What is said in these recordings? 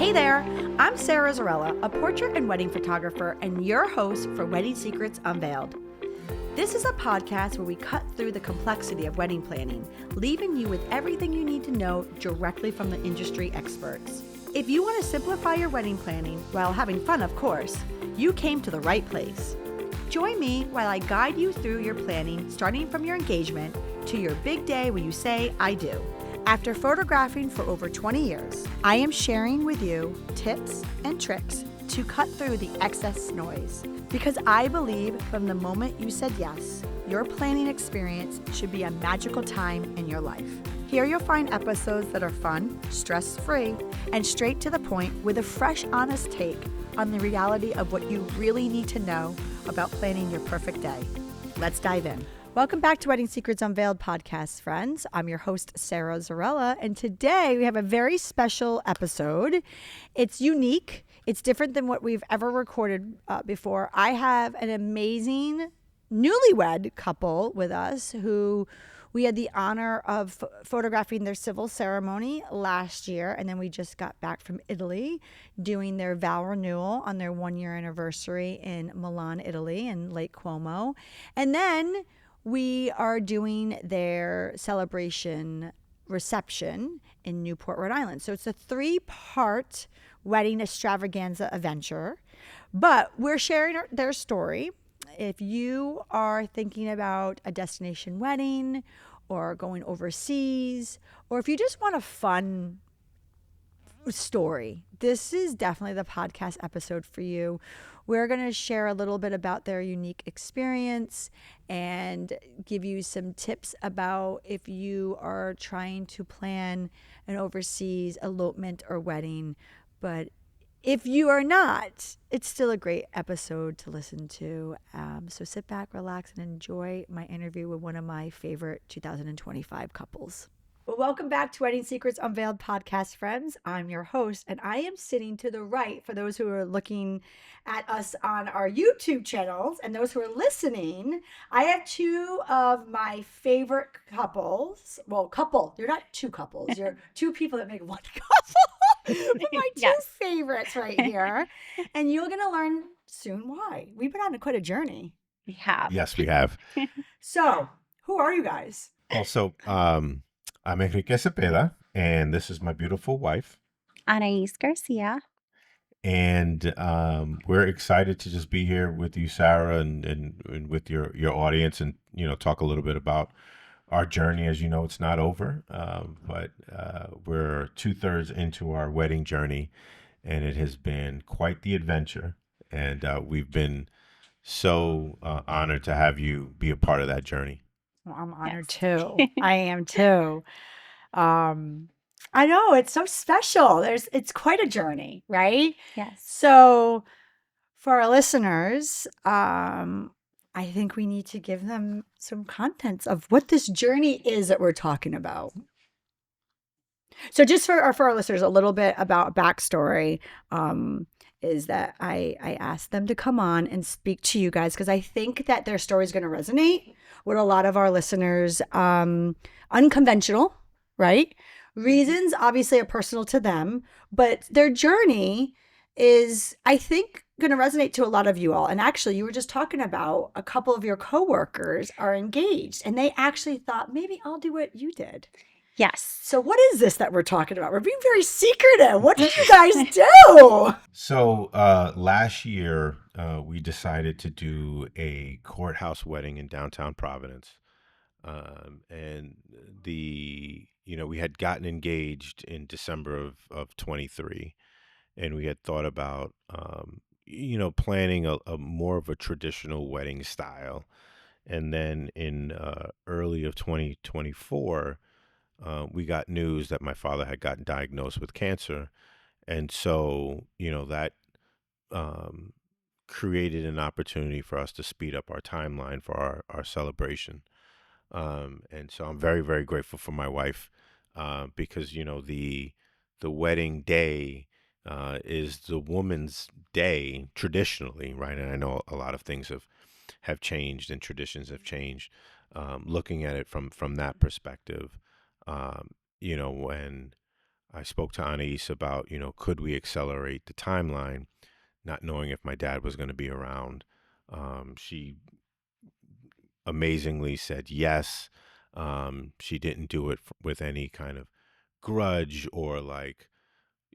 Hey there, I'm Sara Zarella, a portrait and wedding photographer and your host for Wedding Secrets Unveiled. This is a podcast where we cut through the complexity of wedding planning, leaving you with everything you need to know directly from the industry experts. If you want to simplify your wedding planning while having fun, of course, you came to the right place. Join me while I guide you through your planning, starting from your engagement to your big day when you say, I do. After photographing for over 20 years, I am sharing with you tips and tricks to cut through the excess noise. Because I believe from the moment you said yes, your planning experience should be a magical time in your life. Here you'll find episodes that are fun, stress-free, and straight to the point with a fresh, honest take on the reality of what you really need to know about planning your perfect day. Let's dive in. Welcome back to Wedding Secrets Unveiled podcast, friends. I'm your host, Sara Zarella, and today we have a very special episode. It's unique. It's different than what we've ever recorded before. I have an amazing newlywed couple with us who we had the honor of photographing their civil ceremony last year, and then we just got back from Italy doing their vow renewal on their 1-year anniversary in Milan, Italy, in Lake Como. And then we are doing their celebration reception in Newport, Rhode Island. So it's a 3-part wedding extravaganza adventure, but we're sharing their story. If you are thinking about a destination wedding or going overseas, or if you just want a fun story, this is definitely the podcast episode for you. We're going to share a little bit about their unique experience and give you some tips about if you are trying to plan an overseas elopement or wedding. But if you are not, it's still a great episode to listen to. So sit back, relax, and enjoy my interview with one of my favorite 2025 couples. Well, welcome back to Wedding Secrets Unveiled podcast, friends. I'm your host, and I am sitting to the right for those who are looking at us on our YouTube channels and those who are listening. I have 2 of my favorite couples. Well, couple. You're not 2 couples. You're 2 people that make 1 couple. But my 2 favorites right here. And you're going to learn soon why. We've been on quite a journey. We have. Yes, we have. So, who are you guys? Also, I'm Enrique Cepeda, and this is my beautiful wife. Anaiz Garcia. And we're excited to just be here with you, Sara, and with your audience, and talk a little bit about our journey. As you know, it's not over, but we're 2/3 into our wedding journey, and it has been quite the adventure. And we've been so honored to have you be a part of that journey. Well, I'm honored too. I am too. I know it's so special. It's quite a journey, right? Yes. So for our listeners, I think we need to give them some contents of what this journey is that we're talking about. So just for our listeners, a little bit about backstory is that I asked them to come on and speak to you guys because I think that their story is going to resonate with a lot of our listeners. Unconventional, right? Reasons obviously are personal to them, but their journey is, I think, going to resonate to a lot of you all. And actually, you were just talking about a couple of your coworkers are engaged and they actually thought, maybe I'll do what you did. Yes. So what is this that we're talking about? We're being very secretive. What did you guys do? So last year, we decided to do a courthouse wedding in downtown Providence. And we had gotten engaged in December of 23, and we had thought about, planning a more of a traditional wedding style. And then in early of 2024, we got news that my father had gotten diagnosed with cancer. And so, that created an opportunity for us to speed up our timeline for our celebration. And so I'm very, very grateful for my wife because, the wedding day is the woman's day traditionally, right? And I know a lot of things have changed and traditions have changed. Looking at it from that perspective, when I spoke to Anais about, could we accelerate the timeline, not knowing if my dad was going to be around. She amazingly said yes. She didn't do it with any kind of grudge or like,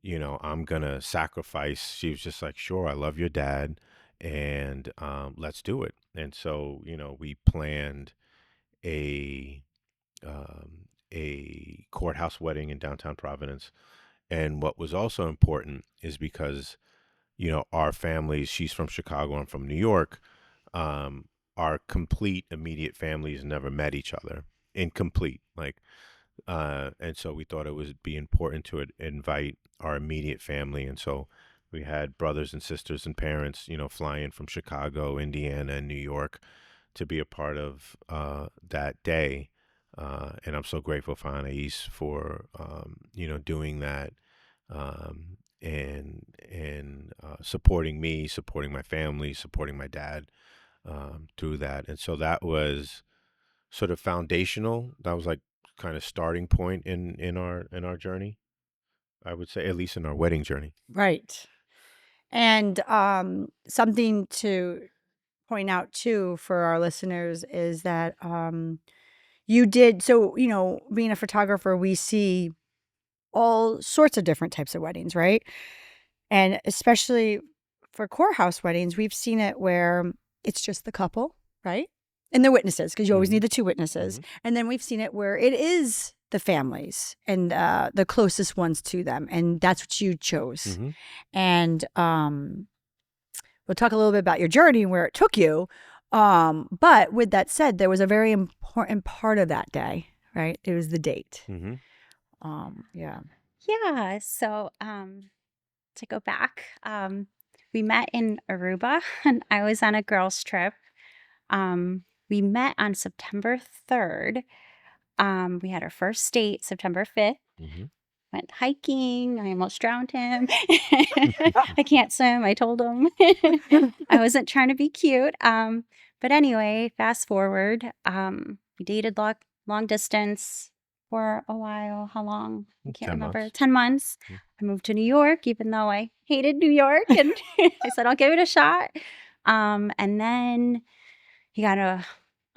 I'm going to sacrifice. She was just like, sure, I love your dad and let's do it. And so, we planned a a courthouse wedding in downtown Providence. And what was also important is because, our families, she's from Chicago, I'm from New York, our complete immediate families never met each other. Incomplete. And so we thought it would be important to invite our immediate family. And so we had brothers and sisters and parents, fly in from Chicago, Indiana, and New York to be a part of that day. And I'm so grateful for Anais for, doing that and supporting me, supporting my family, supporting my dad through that. And so that was sort of foundational. That was like kind of starting point in our journey, I would say, at least in our wedding journey. Right. And something to point out too for our listeners is that you did so, being a photographer, we see all sorts of different types of weddings, right? And especially for courthouse weddings, we've seen it where it's just the couple, right? And the witnesses, because you always need the two witnesses. And then we've seen it where it is the families and the closest ones to them. And that's what you chose. And we'll talk a little bit about your journey and where it took you. But with that said, there was a very important part of that day, right? It was the date. Yeah. Yeah. So to go back, we met in Aruba and I was on a girls' trip. We met on September 3rd. We had our first date September 5th. Went hiking. I almost drowned him. I can't swim. I told him. I wasn't trying to be cute. But anyway, fast forward. We dated long distance for a while. How long? I can't 10 remember. months. 10 months. I moved to New York, even though I hated New York. And I said, I'll give it a shot. And then he got an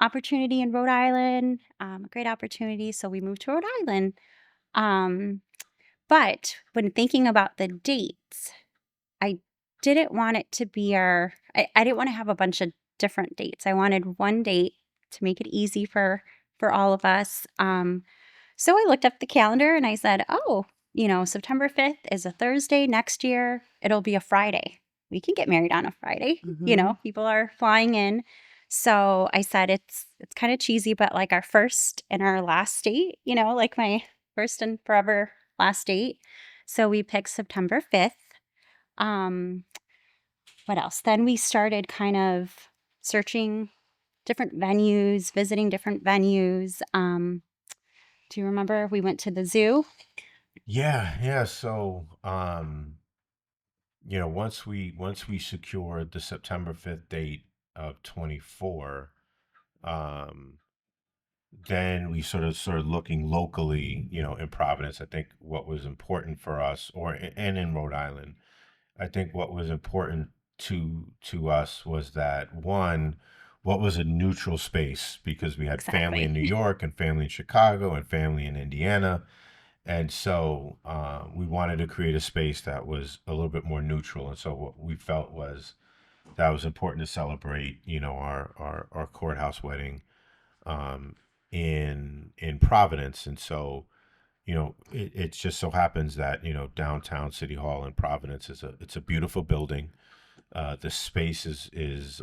opportunity in Rhode Island, a great opportunity. So we moved to Rhode Island. But when thinking about the dates, I didn't want it to be I didn't want to have a bunch of different dates. I wanted one date to make it easy for all of us. So I looked up the calendar and I said, oh, September 5th is a Thursday. Next year, it'll be a Friday. We can get married on a Friday. People are flying in. So I said, it's kind of cheesy, but like our first and our last date, like my first and forever last date. So we picked September 5th. What else? Then we started kind of searching different venues, visiting different venues. Do you remember we went to the zoo? Yeah. So, once we secured the September 5th date of 24, then we sort of started looking locally, in Providence. I think what was important for us, and in Rhode Island, I think what was important to us was that one, what was a neutral space, because we had family in New York and family in Chicago and family in Indiana. And so we wanted to create a space that was a little bit more neutral. And so what we felt was that was important to celebrate, our courthouse wedding in Providence. And so, it just so happens that, downtown City Hall in Providence it's a beautiful building. The space is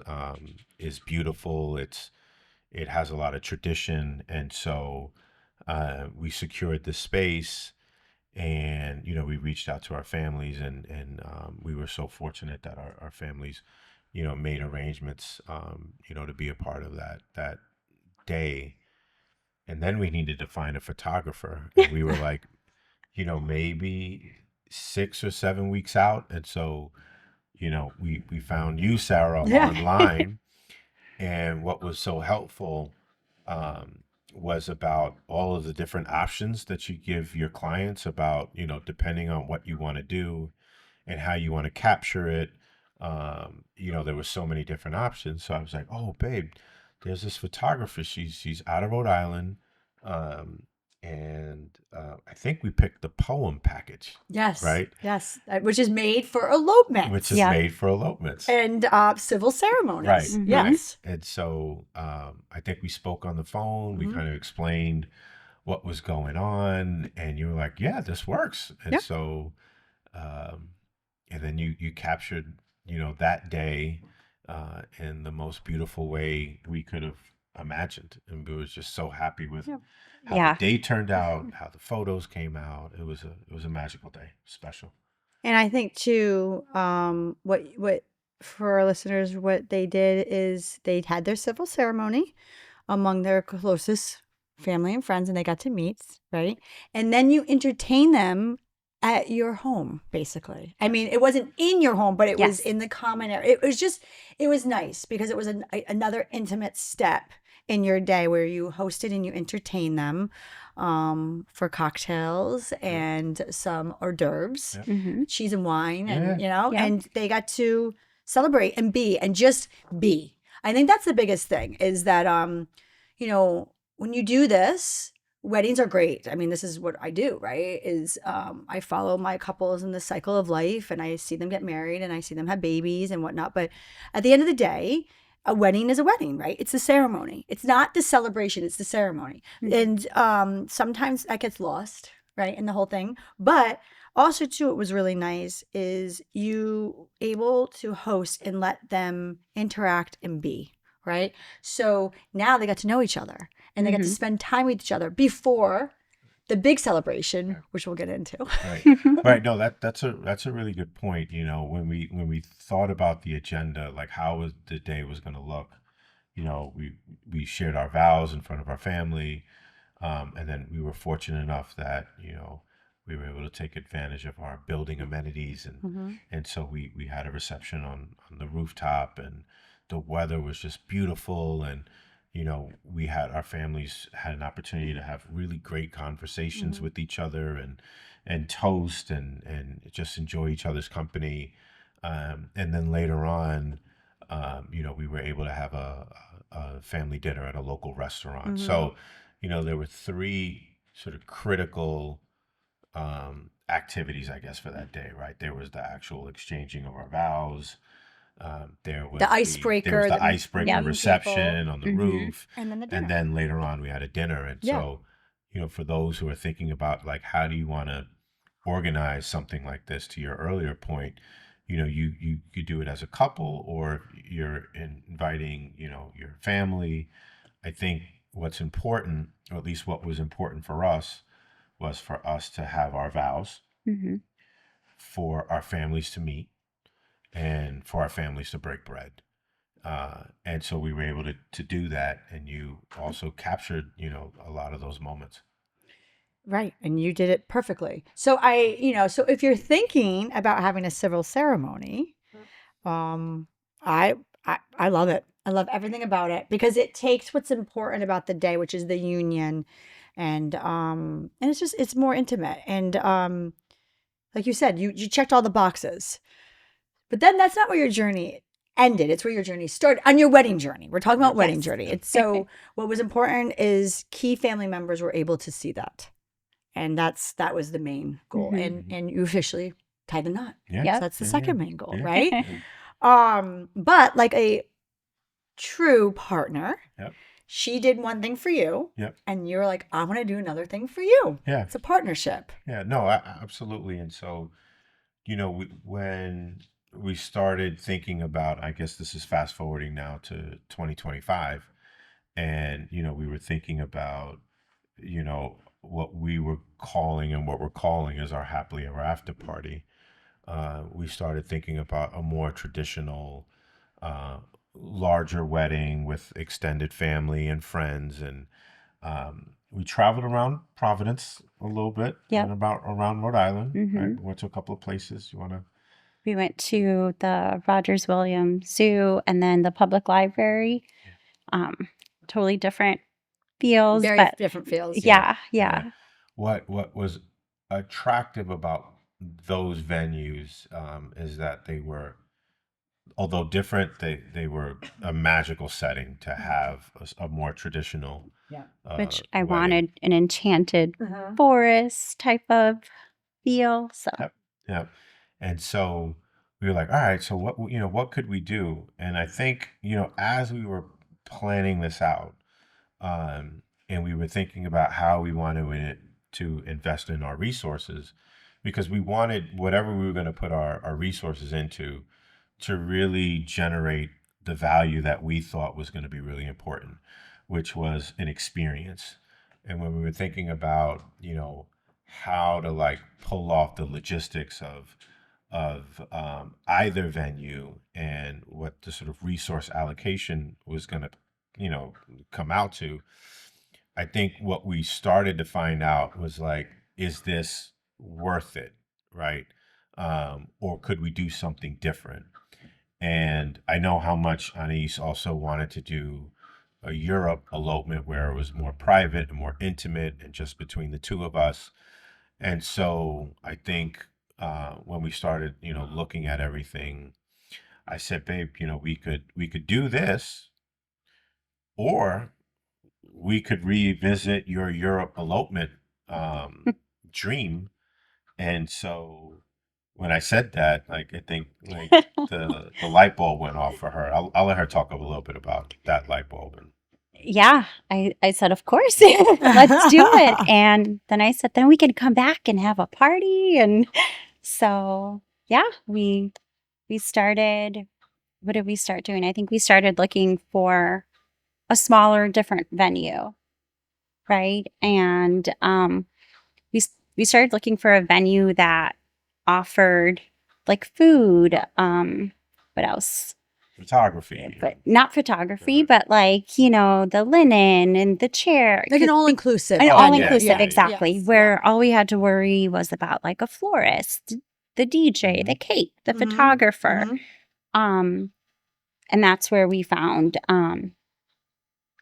beautiful. It has a lot of tradition. And so we secured the space and, we reached out to our families and we were so fortunate that our families, made arrangements, to be a part of that day. And then we needed to find a photographer. And we were like, maybe 6 or 7 weeks out. And so, we found you, Sara, online. And what was so helpful was about all of the different options that you give your clients about, depending on what you want to do and how you want to capture it. There were so many different options. So I was like, oh, babe, there's this photographer. She's out of Rhode Island. And I think we picked the poem package. Yes. Right? Yes. Which is made for elopements. Which is made for elopements. And civil ceremonies. Right. Mm-hmm. Yes. Right. And so I think we spoke on the phone. We kind of explained what was going on. And you were like, yeah, this works. And so, and then you captured, that day in the most beautiful way we could have imagined. And we was just so happy with how the day turned out, how the photos came out. It was a magical day, special. And I think too, what for our listeners, what they did is they had their civil ceremony among their closest family and friends, and they got to meet, right? And then you entertain them at your home, basically. I mean, it wasn't in your home, but it was in the common area. It was nice because it was another intimate step in your day where you hosted and you entertained them for cocktails and some hors d'oeuvres, cheese and wine, and and they got to celebrate and just be. I think that's the biggest thing is that when you do this, weddings are great. I mean, this is what I do, right? Is I follow my couples in the cycle of life, and I see them get married, and I see them have babies and whatnot. But at the end of the day, a wedding is a wedding, right? It's the ceremony. It's not the celebration. It's the ceremony. And sometimes that gets lost, right, in the whole thing. But also, too, what was really nice is you able to host and let them interact and be, right? So now they got to know each other. And they get to spend time with each other before the big celebration, which we'll get into. Right. Right. No, that's a really good point. When we thought about the agenda, like how the day was going to look, we shared our vows in front of our family, and then we were fortunate enough that we were able to take advantage of our building amenities, and so we had a reception on the rooftop, and the weather was just beautiful, and our families had an opportunity to have really great conversations with each other and toast and just enjoy each other's company. And then later on, we were able to have a family dinner at a local restaurant. So, there were three sort of critical activities, I guess, for that day, right? There was the actual exchanging of our vows. There was the icebreaker, there was the icebreaker reception people on the roof, and then the dinner. And then later on we had a dinner. And so, for those who are thinking about like how do you want to organize something like this, to your earlier point, you do it as a couple, or you're inviting your family. I think what's important, or at least what was important for us, was for us to have our vows, for our families to meet, and for our families to break bread. And so we were able to do that. And you also captured, a lot of those moments. Right. And you did it perfectly. So so if you're thinking about having a civil ceremony, I love it. I love everything about it because it takes what's important about the day, which is the union. And it's more intimate. And like you said, you checked all the boxes. But then that's not where your journey ended. It's where your journey started on your wedding journey. We're talking about wedding journey. It's so what was important is key family members were able to see that. And that was the main goal. And you officially tied the knot. Yeah. So that's the second main goal, right? But like a true partner, she did one thing for you. And you're like, I want to do another thing for you. Yeah. It's a partnership. Yeah, no, absolutely. And so, when we started thinking about, I guess this is fast forwarding now to 2025, and we were thinking about what we were calling and what we're calling as our happily ever after party. We started thinking about a more traditional, larger wedding with extended family and friends, and we traveled around Providence a little bit, and around Rhode Island. Right? We went to a couple of places. You want to? We went to the Rogers Williams Zoo and then the public library. Totally different feels, Very but different feels. yeah. What was attractive about those venues is that they were, although different, they were a magical setting to have a more traditional Yeah. Which I wedding. wanted an enchanted Uh-huh. forest type of feel. So Yep. And so we were like, all right, so what could we do? And I think, as we were planning this out, and we were thinking about how we wanted to invest in our resources, because we wanted whatever we were going to put our resources into to really generate the value that we thought was going to be really important, which was an experience. And when we were thinking about, how to like pull off the logistics of either venue and what the sort of resource allocation was going to, come out to, I think what we started to find out was like, is this worth it, right? Or could we do something different? And I know how much Anais also wanted to do a Europe elopement where it was more private and more intimate and just between the two of us. And so I think when we started, looking at everything, I said, babe, we could do this, or we could revisit your Europe elopement dream. And so when I said that, like, I think like the light bulb went off for her. I'll let her talk a little bit about that light bulb. And yeah, I said, of course, let's do it. And then I said, then we can come back and have a party. And so, yeah, we started, what did we start doing? I think we started looking for a smaller, different venue, right? And we started looking for a venue that offered like food, what else? photography. But not photography, but like, the linen and the chair. Like an all-inclusive. An Oh, all-inclusive, yeah. exactly. Yes, where all we had to worry was about like a florist, the DJ, the cake, the photographer. And that's where we found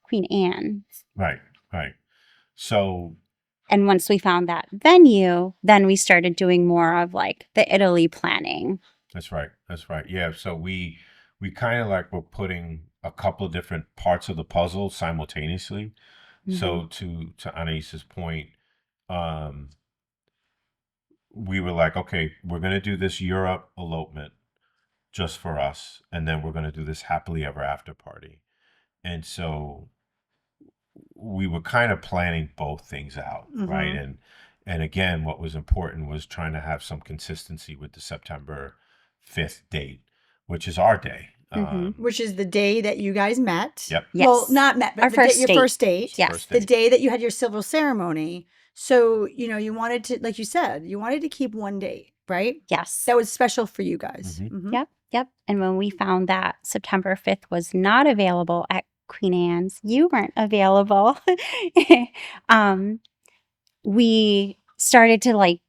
Queen Anne. Right. So And once we found that venue, then we started doing more of like the Italy planning. that's right. Yeah. So we kind of like were putting a couple of different parts of the puzzle simultaneously. So to Anais's point, we were like, okay, we're going to do this Europe elopement just for us, and then we're going to do this happily ever after party. And so we were kind of planning both things out, right? And again, what was important was trying to have some consistency with the September 5th date, which is our day. Which is the day that you guys met. Yep. Yes. Well, not met, but Our first your date. first date. Yes. First The date. day that you had your civil ceremony. So, you wanted to, like you said, you wanted to keep one date, right? Yes. That was special for you guys. Yep. And when we found that September 5th was not available at Queen Anne's, you weren't available. We started to like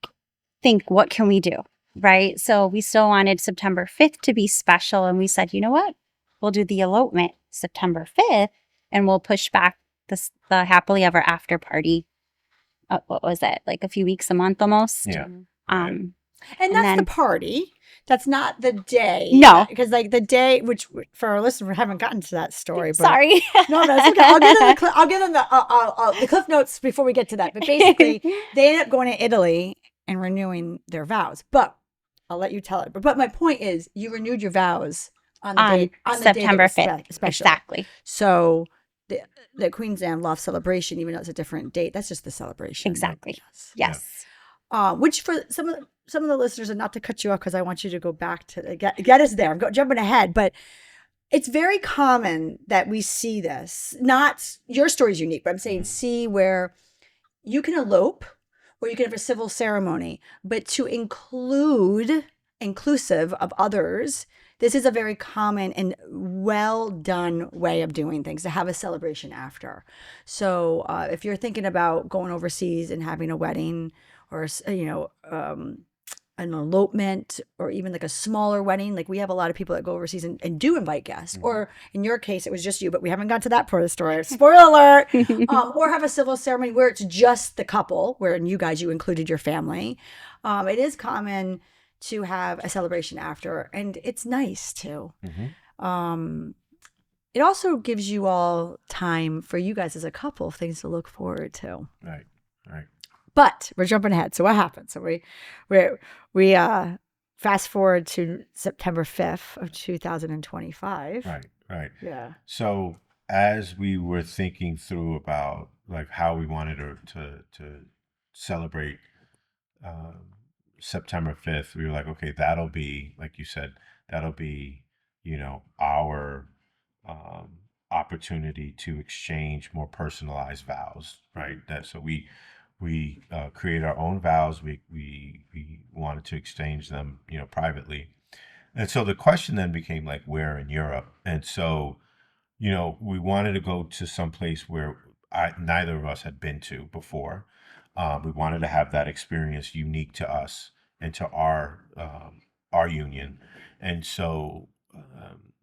think, what can we do? Right. So we still wanted September 5th to be special. And we said, you know what? We'll do the elopement September 5th and we'll push back the happily ever after party. What was it? Like a few weeks, a month almost. Yeah. And that's then- the party. That's not the day. No. Because like the day, which for our listeners, we haven't gotten to that story. But Sorry. No, that's okay. I'll give them the cliff notes before we get to that. But basically, they ended up going to Italy and renewing their vows. But I'll let you tell it. But my point is, you renewed your vows on the September day that 5th. was special. Exactly. So the Queen's Anne Loft celebration, even though it's a different date, that's just the celebration. Exactly. Yes. Which for some of the listeners, and not to cut you off because I want you to go back to get us there. I'm jumping ahead, but it's very common that we see this. Not your story's unique, but I'm saying see where you can elope or you can have a civil ceremony, but to inclusive of others. This is a very common and well done way of doing things, to have a celebration after. So if you're thinking about going overseas and having a wedding or, an elopement or even like a smaller wedding. Like we have a lot of people that go overseas and do invite guests. Or in your case, it was just you, but we haven't got to that part of the story. Spoiler alert. Or have a civil ceremony where it's just the couple, where you included your family. It is common to have a celebration after, and it's nice too. It also gives you all time for you guys as a couple, things to look forward to. Right. But we're jumping ahead. So what happened? So we fast forward to September 5th of 2025. Right. Yeah. So as we were thinking through about like how we wanted to celebrate September 5th, we were like, okay, that'll be, like you said, our opportunity to exchange more personalized vows, right? So we create our own vows. We wanted to exchange them, privately. And so the question then became like, where in Europe? And so, we wanted to go to some place where neither of us had been to before. We wanted to have that experience unique to us and to our union. And so,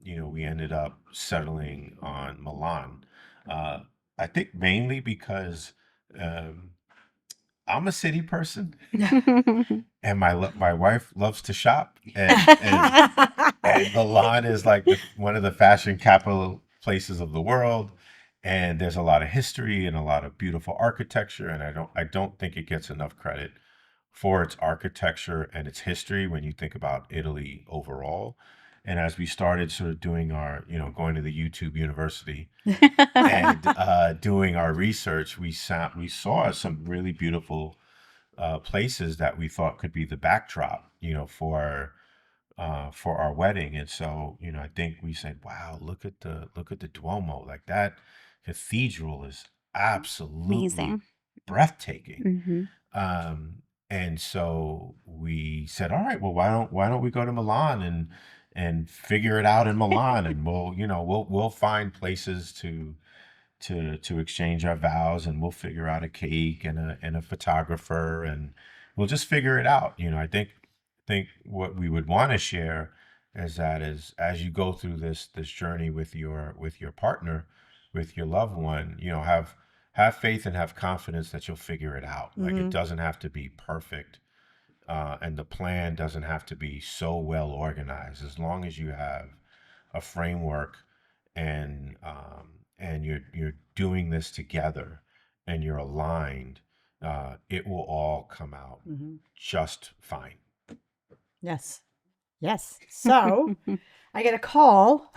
we ended up settling on Milan. I think mainly because I'm a city person, and my wife loves to shop, and Milan is like one of the fashion capital places of the world, and there's a lot of history and a lot of beautiful architecture, and I don't think it gets enough credit for its architecture and its history when you think about Italy overall. And as we started sort of doing our, going to the YouTube University and doing our research, we saw some really beautiful places that we thought could be the backdrop, for our wedding. And so, I think we said, wow, look at the Duomo. Like that cathedral is absolutely Amazing. breathtaking. And so we said, all right, well, why don't we go to Milan and figure it out in Milan, and we'll find places to exchange our vows, and we'll figure out a cake and a photographer, and we'll just figure it out. I think what we would want to share is that as you go through this journey with your partner, with your loved one, have faith and have confidence that you'll figure it out. Like it doesn't have to be perfect. And the plan doesn't have to be so well organized. As long as you have a framework and you're doing this together and you're aligned, it will all come out just fine. Yes. So I get a call,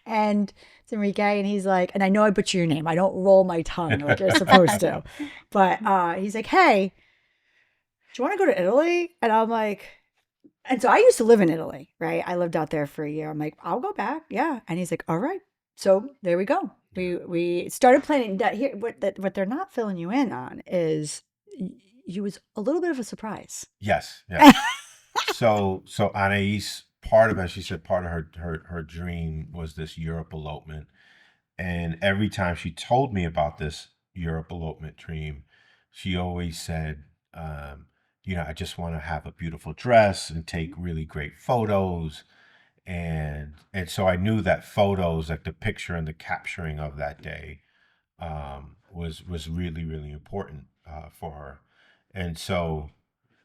and it's Enrique, and he's like, and I know I butcher your name. I don't roll my tongue like you're supposed to, but he's like, hey, do you want to go to Italy? And I'm like, and so I used to live in Italy, right? I lived out there for a year. I'm like, I'll go back. Yeah. And he's like, all right. So there we go. We started planning that here. What they're not filling you in on is you was a little bit of a surprise. Yes. So Anaiz, she said part of her dream was this Europe elopement. And every time she told me about this Europe elopement dream, she always said, I just want to have a beautiful dress and take really great photos. And so I knew that photos, like the picture and the capturing of that day, was really, really important for her. And so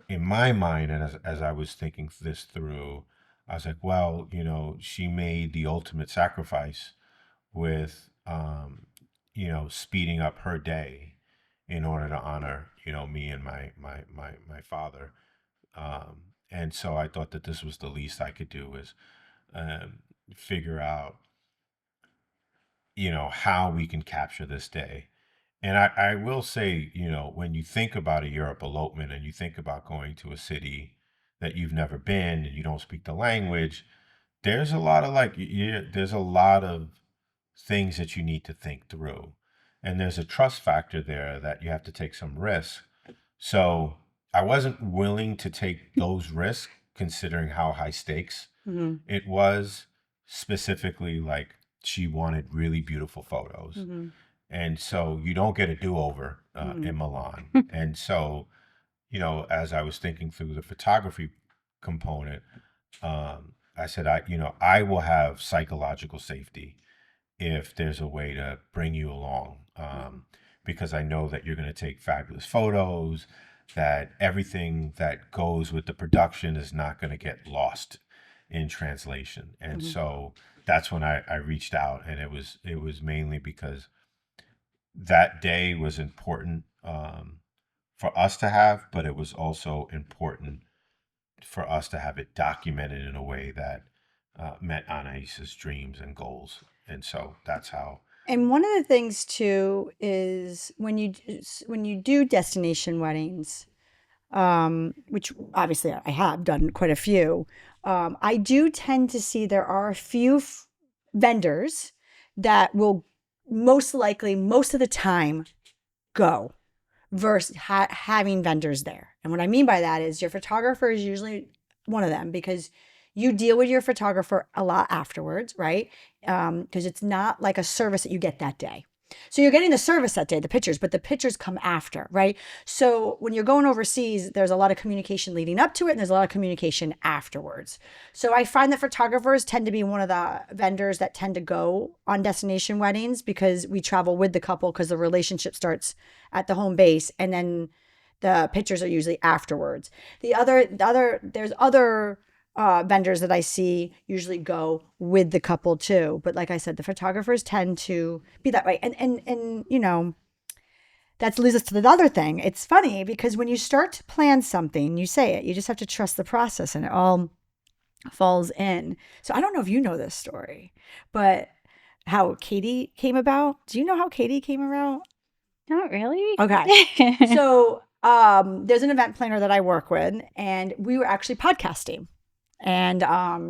in my mind, and as I was thinking this through, I was like, well, she made the ultimate sacrifice with, speeding up her day in order to honor, me and my father. And so I thought that this was the least I could do, is figure out, how we can capture this day. And I will say, when you think about a Europe elopement and you think about going to a city that you've never been and you don't speak the language, there's a lot of things that you need to think through. And there's a trust factor there that you have to take some risk. So I wasn't willing to take those risks, considering how high stakes it was. Specifically, like, she wanted really beautiful photos. And so you don't get a do-over in Milan. And so as I was thinking through the photography component, I said, I will have psychological safety if there's a way to bring you along, because I know that you're going to take fabulous photos, that everything that goes with the production is not going to get lost in translation. And so that's when I reached out, and it was mainly because that day was important for us to have, but it was also important for us to have it documented in a way that met Anais's dreams and goals. And so that's how. And one of the things too is when you do destination weddings, which obviously I have done quite a few, I do tend to see there are a few vendors that will most likely, most of the time, go versus having vendors there. And what I mean by that is your photographer is usually one of them, because you deal with your photographer a lot afterwards, right? Because it's not like a service that you get that day. So you're getting the service that day, the pictures, but the pictures come after, right? So when you're going overseas, there's a lot of communication leading up to it, and there's a lot of communication afterwards. So I find that photographers tend to be one of the vendors that tend to go on destination weddings, because we travel with the couple, because the relationship starts at the home base, and then the pictures are usually afterwards. There's other vendors that I see usually go with the couple too. But like I said, the photographers tend to be that way. And that leads us to the other thing. It's funny because when you start to plan something, you say it, you just have to trust the process, and it all falls in. So I don't know if you know this story, but how Katie came about. Do you know how Katie came about? Not really. Okay. So there's an event planner that I work with, and we were actually podcasting. And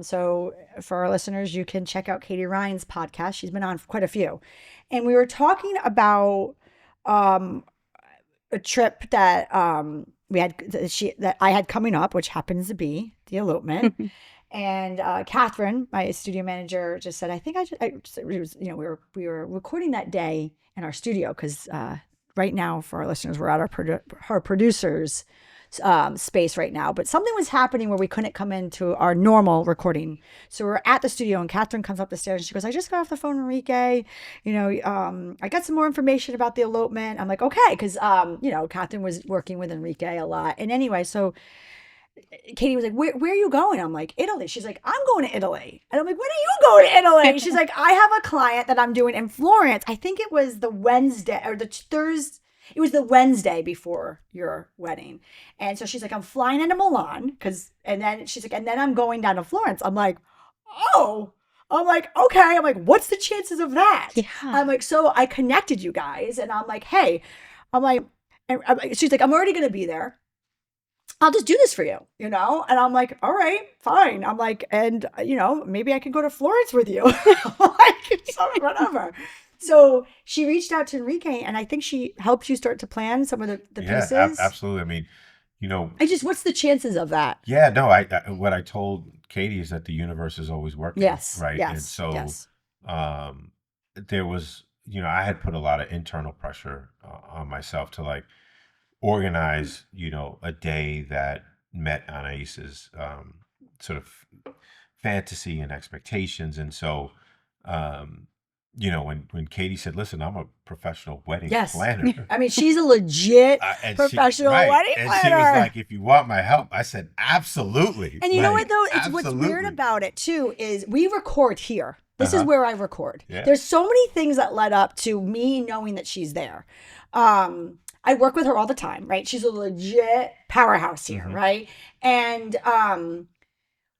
so for our listeners, you can check out Katie Ryan's podcast. She's been on quite a few. And we were talking about a trip that that I had coming up, which happens to be the elopement. And Catherine, my studio manager, just said, I think we were recording that day in our studio, because right now, for our listeners, we're at our producer's space right now, but something was happening where we couldn't come into our normal recording. So we're at the studio, and Catherine comes up the stairs and she goes, I just got off the phone, Enrique. I got some more information about the elopement. I'm like, okay, because Catherine was working with Enrique a lot. And anyway, so Katie was like, where are you going? I'm like, Italy. She's like, I'm going to Italy. And I'm like, when are you going to Italy? She's like, I have a client that I'm doing in Florence. I think it was the Wednesday or the Thursday. It was the Wednesday before your wedding. And so she's like, I'm flying into Milan, and then she's like, and then I'm going down to Florence. I'm like, oh. I'm like, okay. I'm like, what's the chances of that? Yeah. I'm like, so I connected you guys, and I'm like, hey, and she's like, I'm already going to be there. I'll just do this for you, And I'm like, all right, fine. I'm like, and maybe I can go to Florence with you. Like, so whatever. So she reached out to Enrique, and I think she helped you start to plan some of the pieces. Absolutely. I mean, what's the chances of that? Yeah, no, what I told Katie is that the universe is always working. Yes. Right. Yes. And so, yes. There was, I had put a lot of internal pressure on myself to like organize, a day that met Anais's sort of fantasy and expectations. And so, when Katie said, listen, I'm a professional wedding planner. I mean, she's a legit professional wedding planner. And she was like, if you want my help, I said, absolutely. And you know what, though? It's what's weird about it, too, is we record here. This is where I record. Yeah. There's so many things that led up to me knowing that she's there. I work with her all the time, right? She's a legit powerhouse here, right? And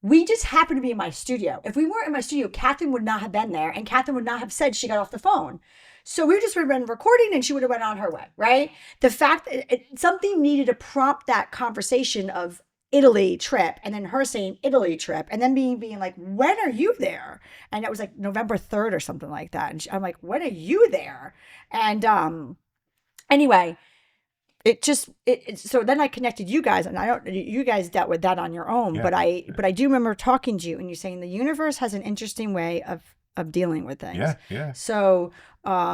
we just happened to be in my studio. If we weren't in my studio, Catherine would not have been there, and Catherine would not have said she got off the phone. So we just would have been recording, and she would have went on her way, right? The fact that something needed to prompt that conversation of Italy trip, and then her saying Italy trip, and then being like, when are you there? And it was like November 3rd or something like that. And I'm like, when are you there? And anyway, so then I connected you guys, and you guys dealt with that on your own, but I do remember talking to you and you saying the universe has an interesting way of of dealing with things. Yeah, yeah. So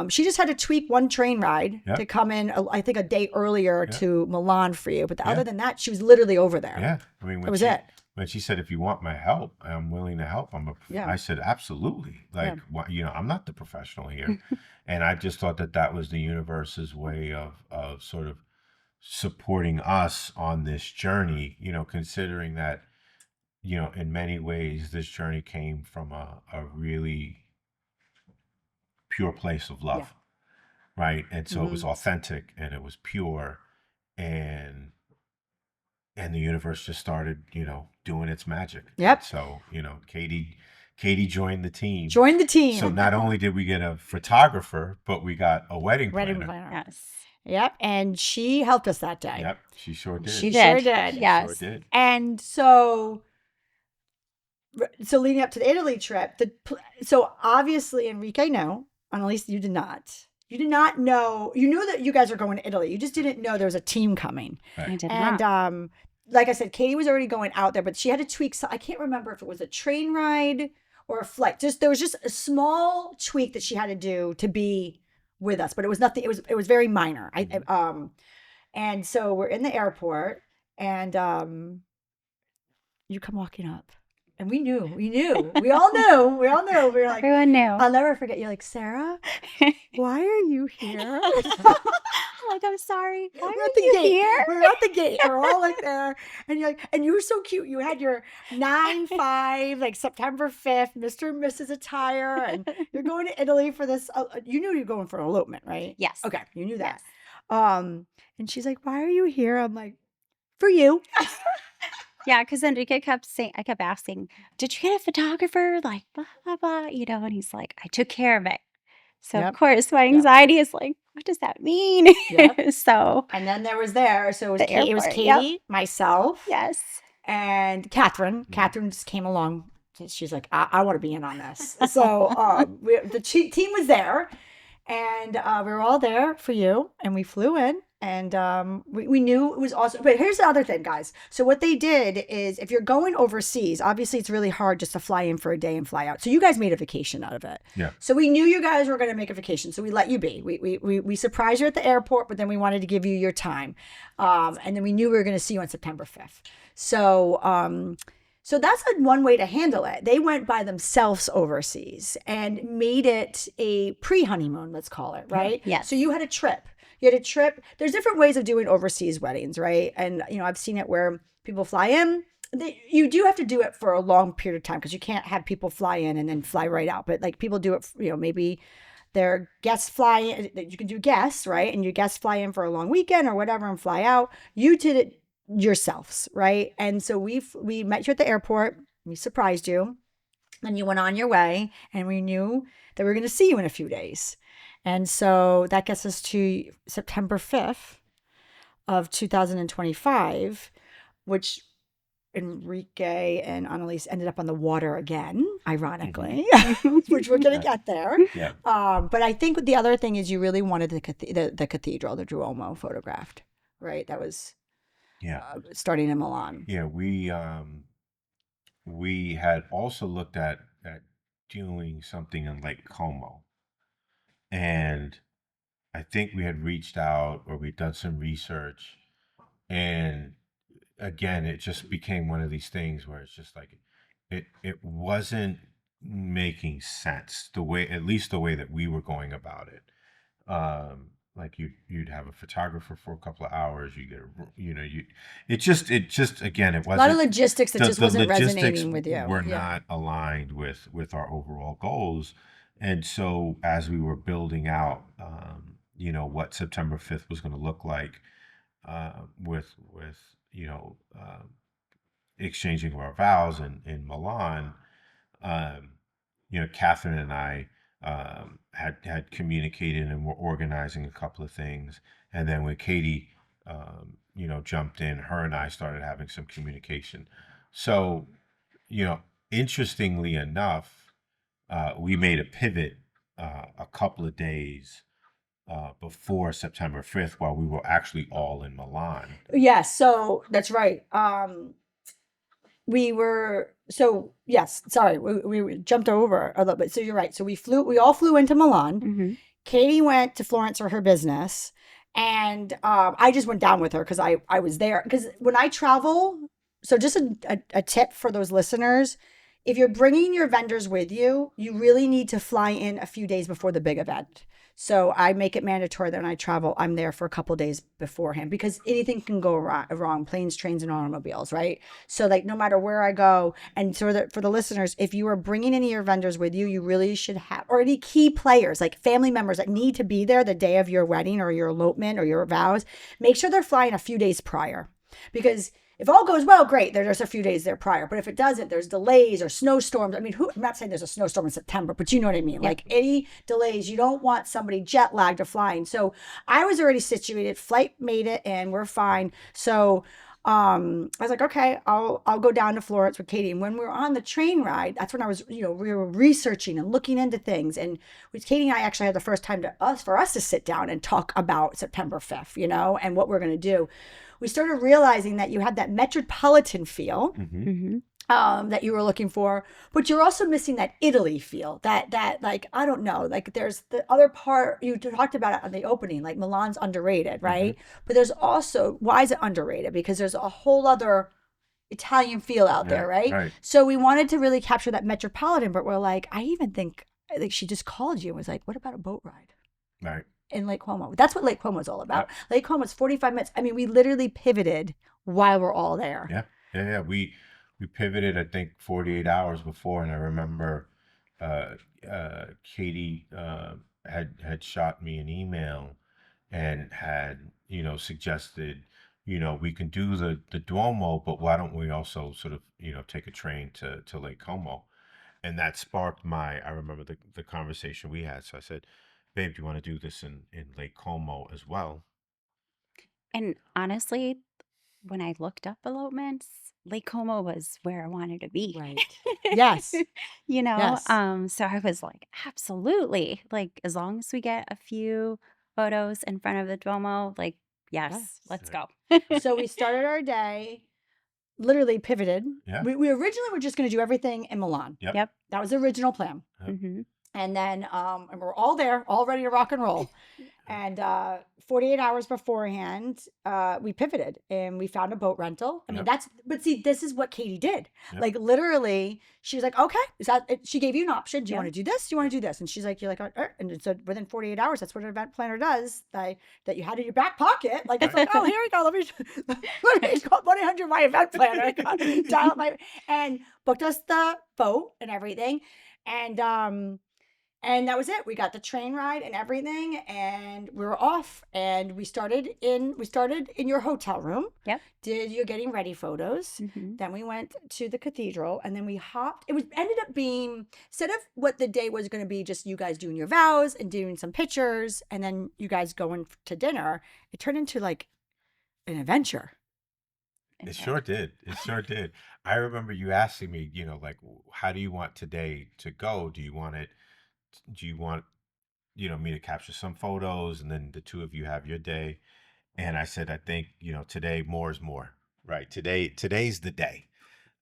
she just had to tweak one train ride to come in, I think, a day earlier to Milan for you. But other than that, she was literally over there. Yeah. I mean, that was it. When she said, if you want my help, I'm willing to help. I said, absolutely. Like, I'm not the professional here. And I just thought that was the universe's way of sort of supporting us on this journey, considering that, in many ways, this journey came from a really pure place of love, right? And so it was authentic and it was pure, and the universe just started, doing its magic. Yep. And so, Katie joined the team. So not only did we get a photographer, but we got a wedding planner. Yes. Yep. And she helped us that day. Yep. She sure did. She sure did. Yes. Sure did. And so leading up to the Italy trip, so obviously Enrique knew, Anaiz, you did not. You did not know. You knew that you guys were going to Italy. You just didn't know there was a team coming. Right. I did not. And like I said, Katie was already going out there, but she had to tweak. So I can't remember if it was a train ride or a flight. There was just a small tweak that she had to do to be with us, but it was nothing. It was very minor. And so we're in the airport, and you come walking up. And we knew. We all knew. We were like, everyone knew. I'll never forget. You're like, Sara, why are you here? Like, I'm sorry. Why are you here? We're at the gate. We're all like there. And you're like, and you were so cute. You had your 9/5, like September 5th, Mr. and Mrs. attire. And you're going to Italy for this. You knew you were going for an elopement, right? Yes. Okay. You knew that. Yes. And she's like, why are you here? I'm like, for you. Yeah, because Enrique kept asking, did you get a photographer? Like, blah, blah, blah, and he's like, I took care of it. So, of course, my anxiety is like, what does that mean? Yep. So. And then there was So it was Katie, myself. Yes. And Catherine. Catherine just came along. She's like, I want to be in on this. So the team was there. And we were all there for you. And we flew in. And we knew it was awesome. But here's the other thing, guys. So what they did is, if you're going overseas, obviously it's really hard just to fly in for a day and fly out. So you guys made a vacation out of it. Yeah. So we knew you guys were going to make a vacation. So we let you be. We surprised you at the airport, but then we wanted to give you your time. And then we knew we were going to see you on September 5th. So that's one way to handle it. They went by themselves overseas and made it a pre-honeymoon, let's call it, right? Yes. So you had a trip. There's different ways of doing overseas weddings, right? And, I've seen it where people fly in. You do have to do it for a long period of time, because you can't have people fly in and then fly right out. But like, people do it, maybe their guests fly in. You can do guests, right? And your guests fly in for a long weekend or whatever and fly out. You did it yourselves, right? And so we met you at the airport. We surprised you. Then you went on your way, and we knew that we were going to see you in a few days. And so that gets us to September 5th of 2025, which Enrique and Anaiz ended up on the water again, ironically, which we're going to get there. Yeah. But I think the other thing is, you really wanted the cathedral, the Duomo, photographed, right? That was starting in Milan. Yeah, we had also looked at doing something in Lake Como. And I think we had reached out, or we'd done some research, and again, it just became one of these things where it's just like, it wasn't making sense, at least the way that we were going about it. Like you'd have a photographer for a couple of hours, you get it just again, it wasn't a lot of logistics that just wasn't resonating with you. Were not aligned with our overall goals. And so as we were building out, what September 5th was going to look like, with exchanging of our vows in Milan, Catherine and I had communicated and were organizing a couple of things. And then when Katie, jumped in, her and I started having some communication. So, interestingly enough, we made a pivot a couple of days before September 5th, while we were actually all in Milan. Yes, so that's right. So yes, sorry, we jumped over a little bit. So you're right. So we all flew into Milan. Mm-hmm. Katie went to Florence for her business, and I just went down with her because I was there. Because when I travel, so just a tip for those listeners, if you're bringing your vendors with you, you really need to fly in a few days before the big event. So I make it mandatory that when I travel, I'm there for a couple days beforehand because anything can go wrong, planes, trains, and automobiles, right? So like no matter where I go, and so that for the listeners, if you are bringing any of your vendors with you, you really should have, or any key players like family members that need to be there the day of your wedding or your elopement or your vows, make sure they're flying a few days prior. Because if all goes well, great. There's a few days there prior. But if it doesn't, there's delays or snowstorms. I mean, I'm not saying there's a snowstorm in September, but you know what I mean? Yeah. Like any delays, you don't want somebody jet lagged or flying. So I was already situated. Flight made it and we're fine. So I was like, okay, I'll go down to Florence with Katie. And when we were on the train ride, that's when I was, we were researching and looking into things. And with Katie and I actually had the first time for us to sit down and talk about September 5th, and what we're going to do. We started realizing that you had that metropolitan feel that you were looking for, but you're also missing that Italy feel, that like, I don't know, like there's the other part, you talked about it on the opening, like Milan's underrated, right? But there's also, why is it underrated? Because there's a whole other Italian feel out there, right? So we wanted to really capture that metropolitan, but we're like, I even think like she just called you and was like, what about a boat ride? Right. In Lake Como. That's what Lake Como is all about. Lake Como is 45 minutes. I mean, we literally pivoted while we're all there. Yeah. We pivoted, I think, 48 hours before, and I remember Katie had shot me an email and had suggested we can do the Duomo, but why don't we also sort of take a train to Lake Como, and that sparked I remember the conversation we had. So I said, babe, do you want to do this in Lake Como as well? And honestly, when I looked up elopements, Lake Como was where I wanted to be. Right. Yes. Yes. So I was like, absolutely. Like, as long as we get a few photos in front of the Duomo, like, yes. Let's go. So we started our day, literally pivoted. Yeah. We originally were just going to do everything in Milan. Yep. That was the original plan. And then and we're all there, all ready to rock and roll. And 48 hours beforehand, we pivoted and we found a boat rental. I mean, but see, this is what Katie did. Like literally, she was like, okay, she gave you an option. Do you want to do this? Do you want to do this? And she's like, you're like, and so within 48 hours, that's what an event planner does. That you had in your back pocket. Like, it's like, oh, here we go. Let me call 1-800 my event planner. Dial up and booked us the boat and everything. And that was it. We got the train ride and everything, and we were off. And we started in your hotel room. Yep. Did your getting ready photos. Then we went to the cathedral, and then we hopped. Ended up being, instead of what the day was going to be, just you guys doing your vows and doing some pictures, and then you guys going to dinner. It turned into like an adventure. It sure did. I remember you asking me, like, how do you want today to go? Do you want me to capture some photos and then the two of you have your day? And I said, I think, today more is more, right? Today's the day.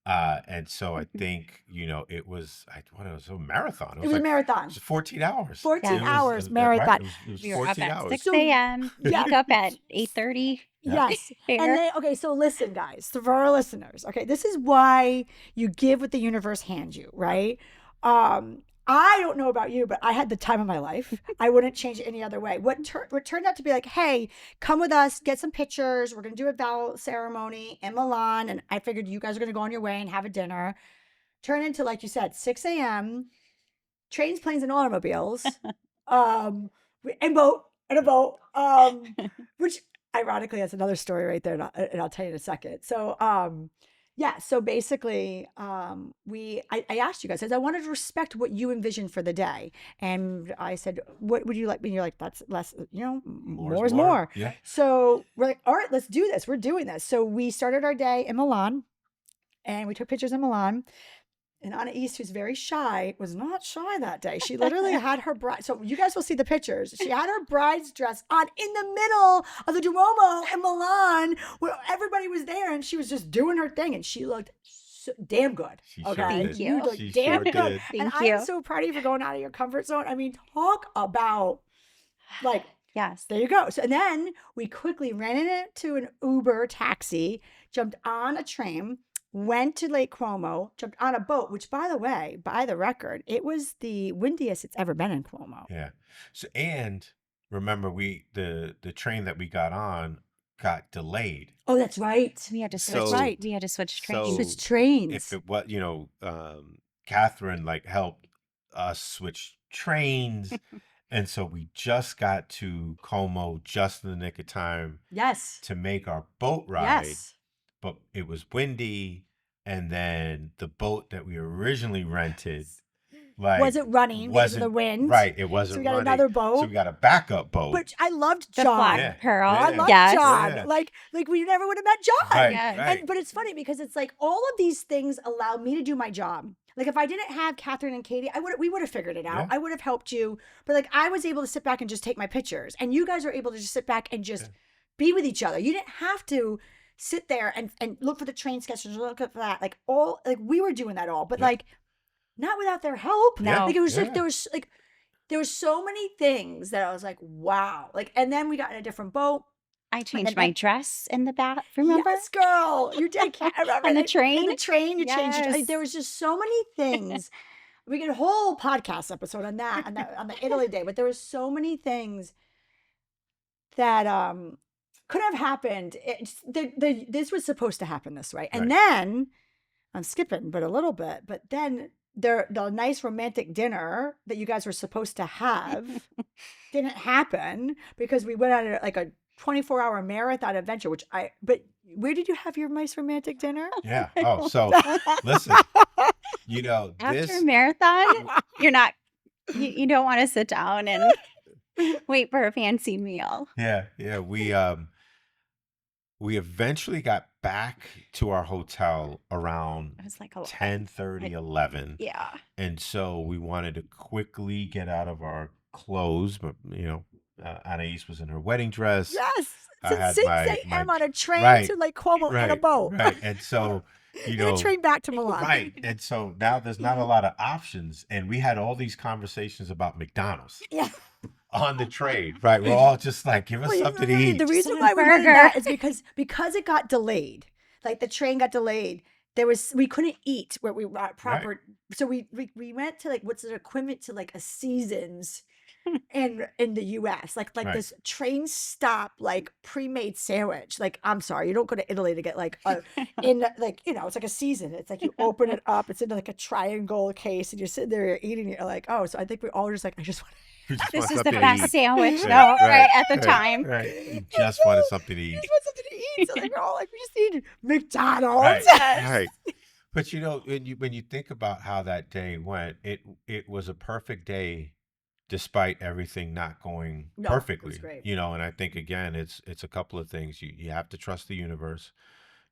And so I think, it was a marathon. It was a marathon. It was 14 hours. 14 hours marathon. It was We were 14 up at hours. 6 a.m. Wake up at 8:30. Yes. And so listen, guys, for our listeners, okay, this is why you give what the universe hands you, right? I don't know about you, but I had the time of my life. I wouldn't change it any other way. What turned out to be like, hey, come with us, get some pictures. We're going to do a vow ceremony in Milan. And I figured you guys are going to go on your way and have a dinner. Turned into, like you said, 6 a.m., trains, planes, and automobiles, and a boat, which ironically, that's another story right there. And I'll tell you in a second. So, so basically, I asked you guys, I wanted to respect what you envisioned for the day. And I said, what would you like? And you're like, that's less, more is more. Yeah. So we're like, all right, let's do this. We're doing this. So we started our day in Milan and we took pictures in Milan. And Anaiz, who's very shy, was not shy that day. She literally had her bride. So you guys will see the pictures. She had her bride's dress on in the middle of the Duomo in Milan where everybody was there. And she was just doing her thing. And she looked so damn good. She sure Okay, did. you. look She damn sure good. did. And Thank I am you. so proud of you for going out of your comfort zone. I mean, talk about like Yes. there you go. So and then we quickly ran into an Uber taxi, jumped on a train, went to Lake Como, jumped on a boat, which by the way, by the record, it was the windiest it's ever been in Cuomo. Yeah. So and remember the train that we got on got delayed. Oh, that's right. We had to So- switch. right. We had to switch so- trains. Switch trains. If it was, Catherine like helped us switch trains. And so we just got to Como just in the nick of time Yes. to make our boat ride. Yes. But it was windy. And then the boat that we originally rented, like, Wasn't running because of the wind. Right. It wasn't So we got running. another boat. So we got a backup boat. But I loved The John. Black Yeah. Pearl. Yeah. I loved Yes. John. Yeah. Like we never would have met John. Right. Yes. Right. But it's funny because it's like all of these things allow me to do my job. Like if I didn't have Catherine and Katie, we would have figured it out. Yeah. I would have helped you. But like I was able to sit back and just take my pictures. And you guys were able to just sit back and just be with each other. You didn't have to sit there and look for the train sketches, look for that. Like we were doing that all. But Yeah. like not without their help. No. Like it was Yeah. like there were so many things that I was like, wow. Like and then we got in a different boat. I changed my dress in the bath. Remember? Yes, girl. You did. I remember. On the In train? the train, you changed. Yes. There was just so many things. We get a whole podcast episode on that, on the Italy day. But there were so many things that could have happened. This was supposed to happen this way. And Right. then, I'm skipping, but a little bit. But then the nice romantic dinner that you guys were supposed to have didn't happen because we went on like a 24-hour marathon adventure, but where did you have your nice romantic dinner? Yeah. Oh, so listen, After a marathon, you don't want to sit down and wait for a fancy meal. Yeah. We eventually got back to our hotel around It was like a 10:30, 11. Yeah. And so we wanted to quickly get out of our clothes, but Anaiz was in her wedding dress. Yes. I Since had 6 my- a.m. my- on a train right, to Lake Como in a boat. Right. And so, And a train back to Milan. right. And so now there's not a lot of options. And we had all these conversations about McDonald's Yeah. on the train, right? We're all just like, give us Well, something to eat. The reason Just why a we wanted burger. that is because it got delayed. Like the train got delayed. We couldn't eat where we were proper. So we went to like what's the equivalent to like a Seasons in the US. Like Right. this train stop like pre-made sandwich. Like I'm sorry, you don't go to Italy to get like it's like a season. It's like you open it up, it's in like a triangle case and you're sitting there, you're eating it, you're like, oh, so I think we're all just like, I just want We just This want is the something to best eat. sandwich, Right, though, right, at the right, time. Right. You just wanted something to I eat. just want something to eat. So like, we're all like, we just need McDonald's. Right. But when you think about how that day went, it was a perfect day despite everything not going No, it was perfectly. great. And I think again it's a couple of things. You have to trust the universe.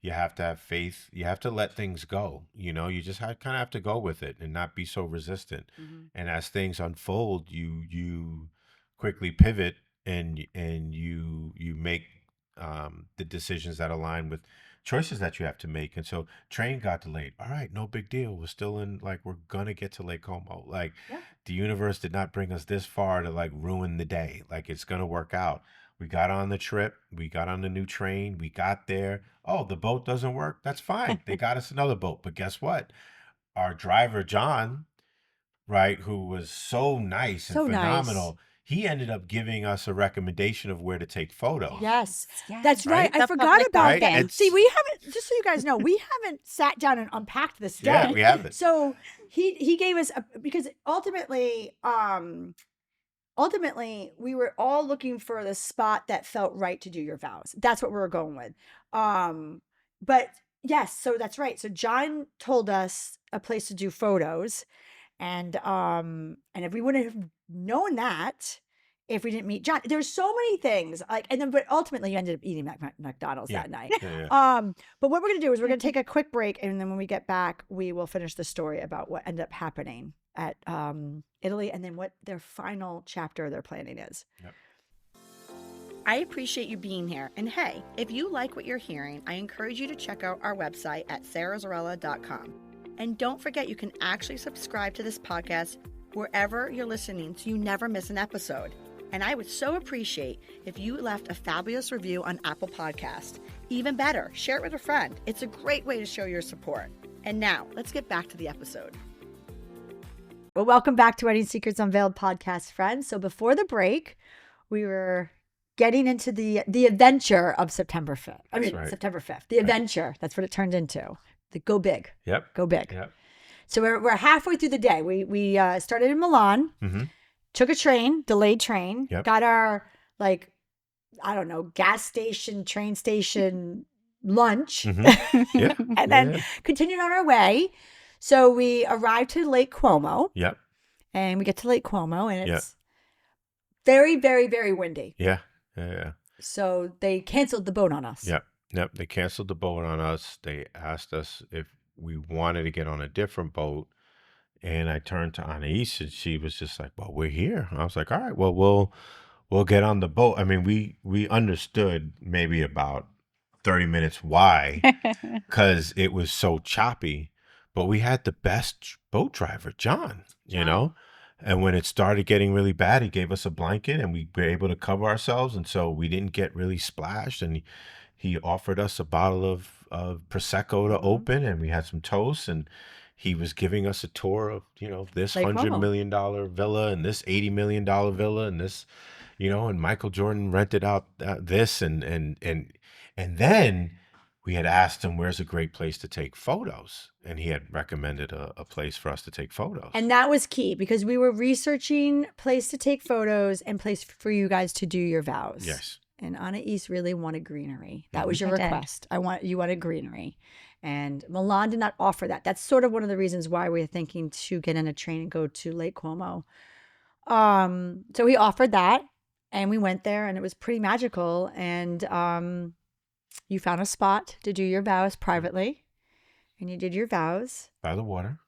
You have to have faith. You have to let things go. You just kind of have to go with it and not be so resistant. And as things unfold, you quickly pivot and you make the decisions that align with choices that you have to make. And so train got delayed. All right, no big deal. We're still we're gonna get to Lake Como. Like the universe did not bring us this far to like ruin the day. Like it's gonna work out. We got on the trip. We got on the new train. We got there. Oh, the boat doesn't work. That's fine. They got us another boat. But guess what? Our driver, John, right, who was so nice and So nice. phenomenal, he ended up giving us a recommendation of where to take photos. Yes. Yes. That's right. Right? I forgot about Right? that. It's- See, we haven't, just so you guys know, we haven't sat down and unpacked this day. Yeah, we haven't. So he gave us, because ultimately, we were all looking for the spot that felt right to do your vows. That's what we were going with. But yes, so that's right. So John told us a place to do photos. And if we wouldn't have known that, if we didn't meet John, there's so many things but ultimately you ended up eating McDonald's Yeah. that night. Yeah. But what we're going to do is we're going to take a quick break. And then when we get back, we will finish the story about what ended up happening at Italy and then what their final chapter of their planning is. Yep. I appreciate you being here. And hey, if you like what you're hearing, I encourage you to check out our website at sarahzarella.com. And don't forget, you can actually subscribe to this podcast wherever you're listening so you never miss an episode. And I would so appreciate if you left a fabulous review on Apple Podcast. Even better, share it with a friend. It's a great way to show your support. And now, let's get back to the episode. Well, welcome back to Wedding Secrets Unveiled podcast, friends. So before the break, we were getting into the adventure of September 5th. September 5th. The adventure. That's what it turned into. The go big. Yep. Go big. Yep. So we're halfway through the day. We started in Milan, took a train, delayed train, got our gas station, train station lunch, and then continued on our way. So we arrived to Lake Como. Yep. And we get to Lake Como, and it's very, very, very windy. Yeah. So they canceled the boat on us. Yep. They canceled the boat on us. They asked us if we wanted to get on a different boat. And I turned to Anaiz, and she was just like, well, we're here. I was like, all right, well, we'll get on the boat. I mean, we understood maybe about 30 minutes why, because it was so choppy. But we had the best boat driver, John, you know? And when it started getting really bad, he gave us a blanket and we were able to cover ourselves. And so we didn't get really splashed. And he offered us a bottle of Prosecco to open, and we had some toast. And he was giving us a tour of, this $100 million villa and this $80 million villa and this, and Michael Jordan rented out this. And then we had asked him, where's a great place to take photos? And he had recommended a place for us to take photos. And that was key because we were researching place to take photos and place for you guys to do your vows. Yes. And Anaiz really wanted greenery. That was your request. You wanted greenery. And Milan did not offer that. That's sort of one of the reasons why we're thinking to get in a train and go to Lake Como. So he offered that, and we went there, and it was pretty magical. And you found a spot to do your vows privately, and you did your vows by the water.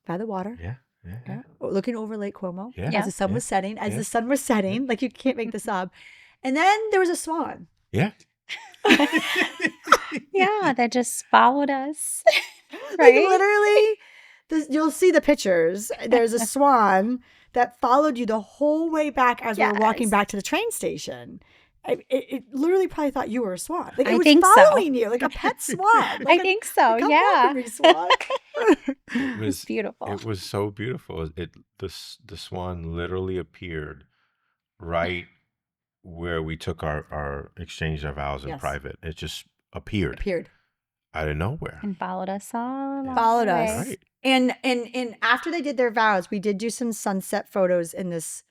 Yeah. Looking over Lake Como as the sun was setting. The sun was setting, like you can't make this up. And then there was a swan. Yeah. Yeah, that just followed us. Right? Like literally, you'll see the pictures. There's a swan that followed you the whole way back as we were walking back to the train station. It literally probably thought you were a swan. Like it was following you, like a pet swan. I think so. Yeah. Swan. It was beautiful. It was so beautiful. The swan literally appeared right where we took our exchanged our vows in private. It just appeared out of nowhere and followed us all. Followed us. Right. And after they did their vows, we did do some sunset photos in this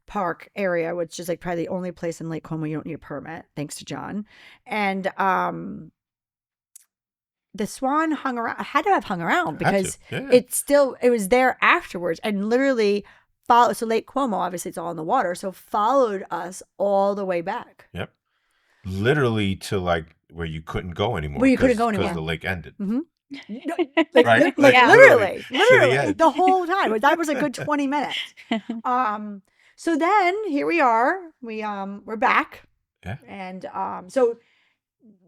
park area, which is like probably the only place in Lake Como you don't need a permit, thanks to John. And the swan had to have hung around because it was there afterwards and literally followed. So Lake Como, obviously it's all in the water, so followed us all the way back. Yep. Literally to like where you couldn't go anymore. Where you couldn't go anymore. Because the lake ended. Mm-hmm. Right? Literally the whole time. That was a good 20 minutes. So then here we are. We're back. Yeah. And so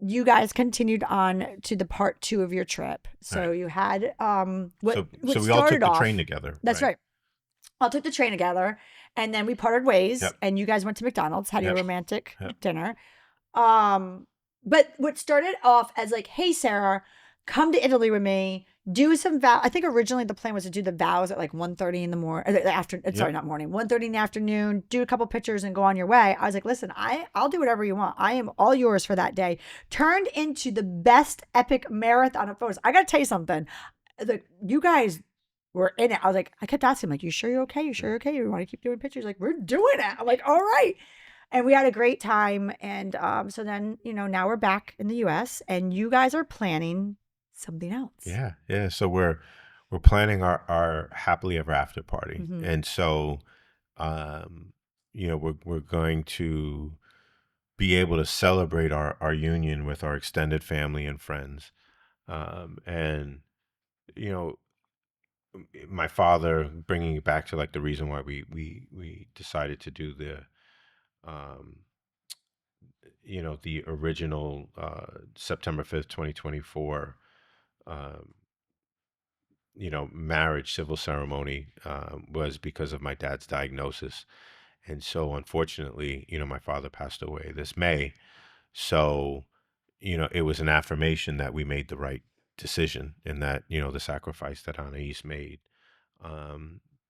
you guys continued on to the part 2 of your trip. So you had so we all took the train together. That's right. All took the train together, and then we parted ways. Yep. And you guys went to McDonald's, had your romantic dinner. But what started off as like, hey Sarah, come to Italy with me. Do some vows. I think originally the plan was to do the vows at like 1:30 in the morning. Sorry, not morning. 1:30 in the afternoon. Do a couple pictures and go on your way. I was like, listen, I'll do whatever you want. I am all yours for that day. Turned into the best epic marathon of photos. I got to tell you something. Like you guys were in it. I was like, I kept asking, like, you sure you're okay? You sure you're okay? You want to keep doing pictures? Like, we're doing it. I'm like, all right. And we had a great time. And so then, now we're back in the U.S. and you guys are planning something else. Yeah. So we're planning our happily ever after party, and so we're going to be able to celebrate our union with our extended family and friends, and my father, bringing it back to like the reason why we decided to do the the original September 5th, 2024, marriage civil ceremony was because of my dad's diagnosis. And so unfortunately, my father passed away this May. So, it was an affirmation that we made the right decision, and that, the sacrifice that Anaiz made,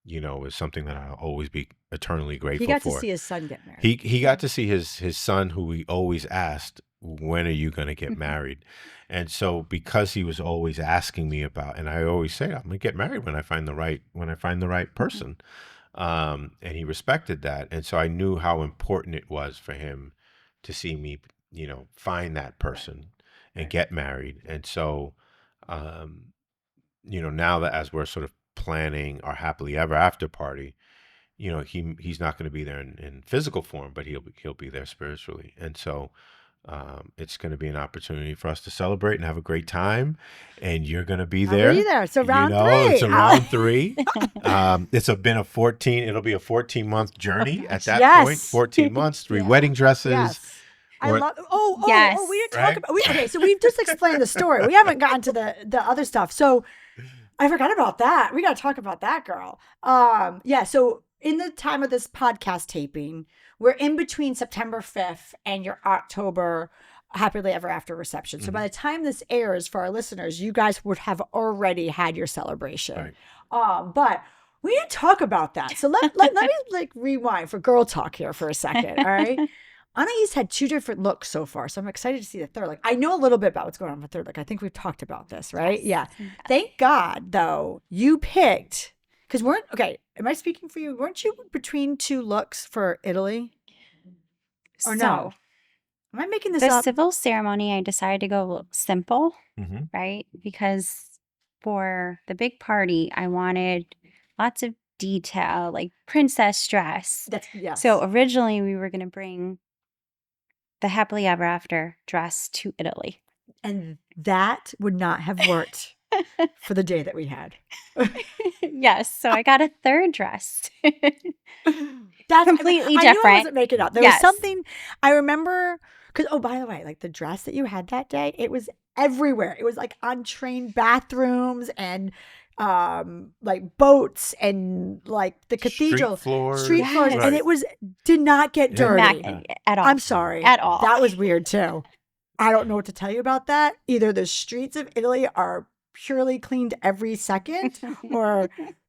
is something that I'll always be eternally grateful He got for. to see his son get married. He got to see his son, who he always asked, when are you going to get married? And so, because he was always asking me about, and I always say, I'm going to get married when I find the right person. And he respected that. And so I knew how important it was for him to see me, find that person and get married. And so, now that, as we're sort of planning our happily ever after party, he's not going to be there in physical form, but he'll be there spiritually. And so, it's going to be an opportunity for us to celebrate and have a great time, and you're going to be there. I'll be there. So round 3. It's a round 3. It'll be a 14-month journey at that Yes. point. 14 months, 3 wedding dresses. Yes. I love. Yes. We didn't talk Right? about. Okay, so we've just explained the story. We haven't gotten to the other stuff. So I forgot about that. We got to talk about that, girl. Yeah. So in the time of this podcast taping, we're in between September 5th and your October happily ever after reception. So by the time this airs for our listeners, you guys would have already had your celebration. Right. But we didn't talk about that. So let me rewind for girl talk here for a second. All right. Anaiz had 2 different looks so far, so I'm excited to see the third look. I know a little bit about what's going on with the third look. I think we've talked about this, right? Yeah. Thank God, though, you picked, because am I speaking for you? Weren't you between 2 looks for Italy? Or no? Am I making this The up? civil ceremony, I decided to go simple, Mm-hmm. right? Because for the big party, I wanted lots of detail, like princess dress. Yes. So originally we were going to bring the happily ever after dress to Italy. And that would not have worked for the day that we had. Yes. So I got a third dress. That's Completely I knew I different. wasn't making it up. There was something I remember, because by the way, like the dress that you had that day, it was everywhere. It was like on train bathrooms and like boats and like the cathedral Street floors. floors, Yes. and it did not get dirty. Not at all. I'm sorry. At all. That was weird too. I don't know what to tell you about that. Either the streets of Italy are purely cleaned every second,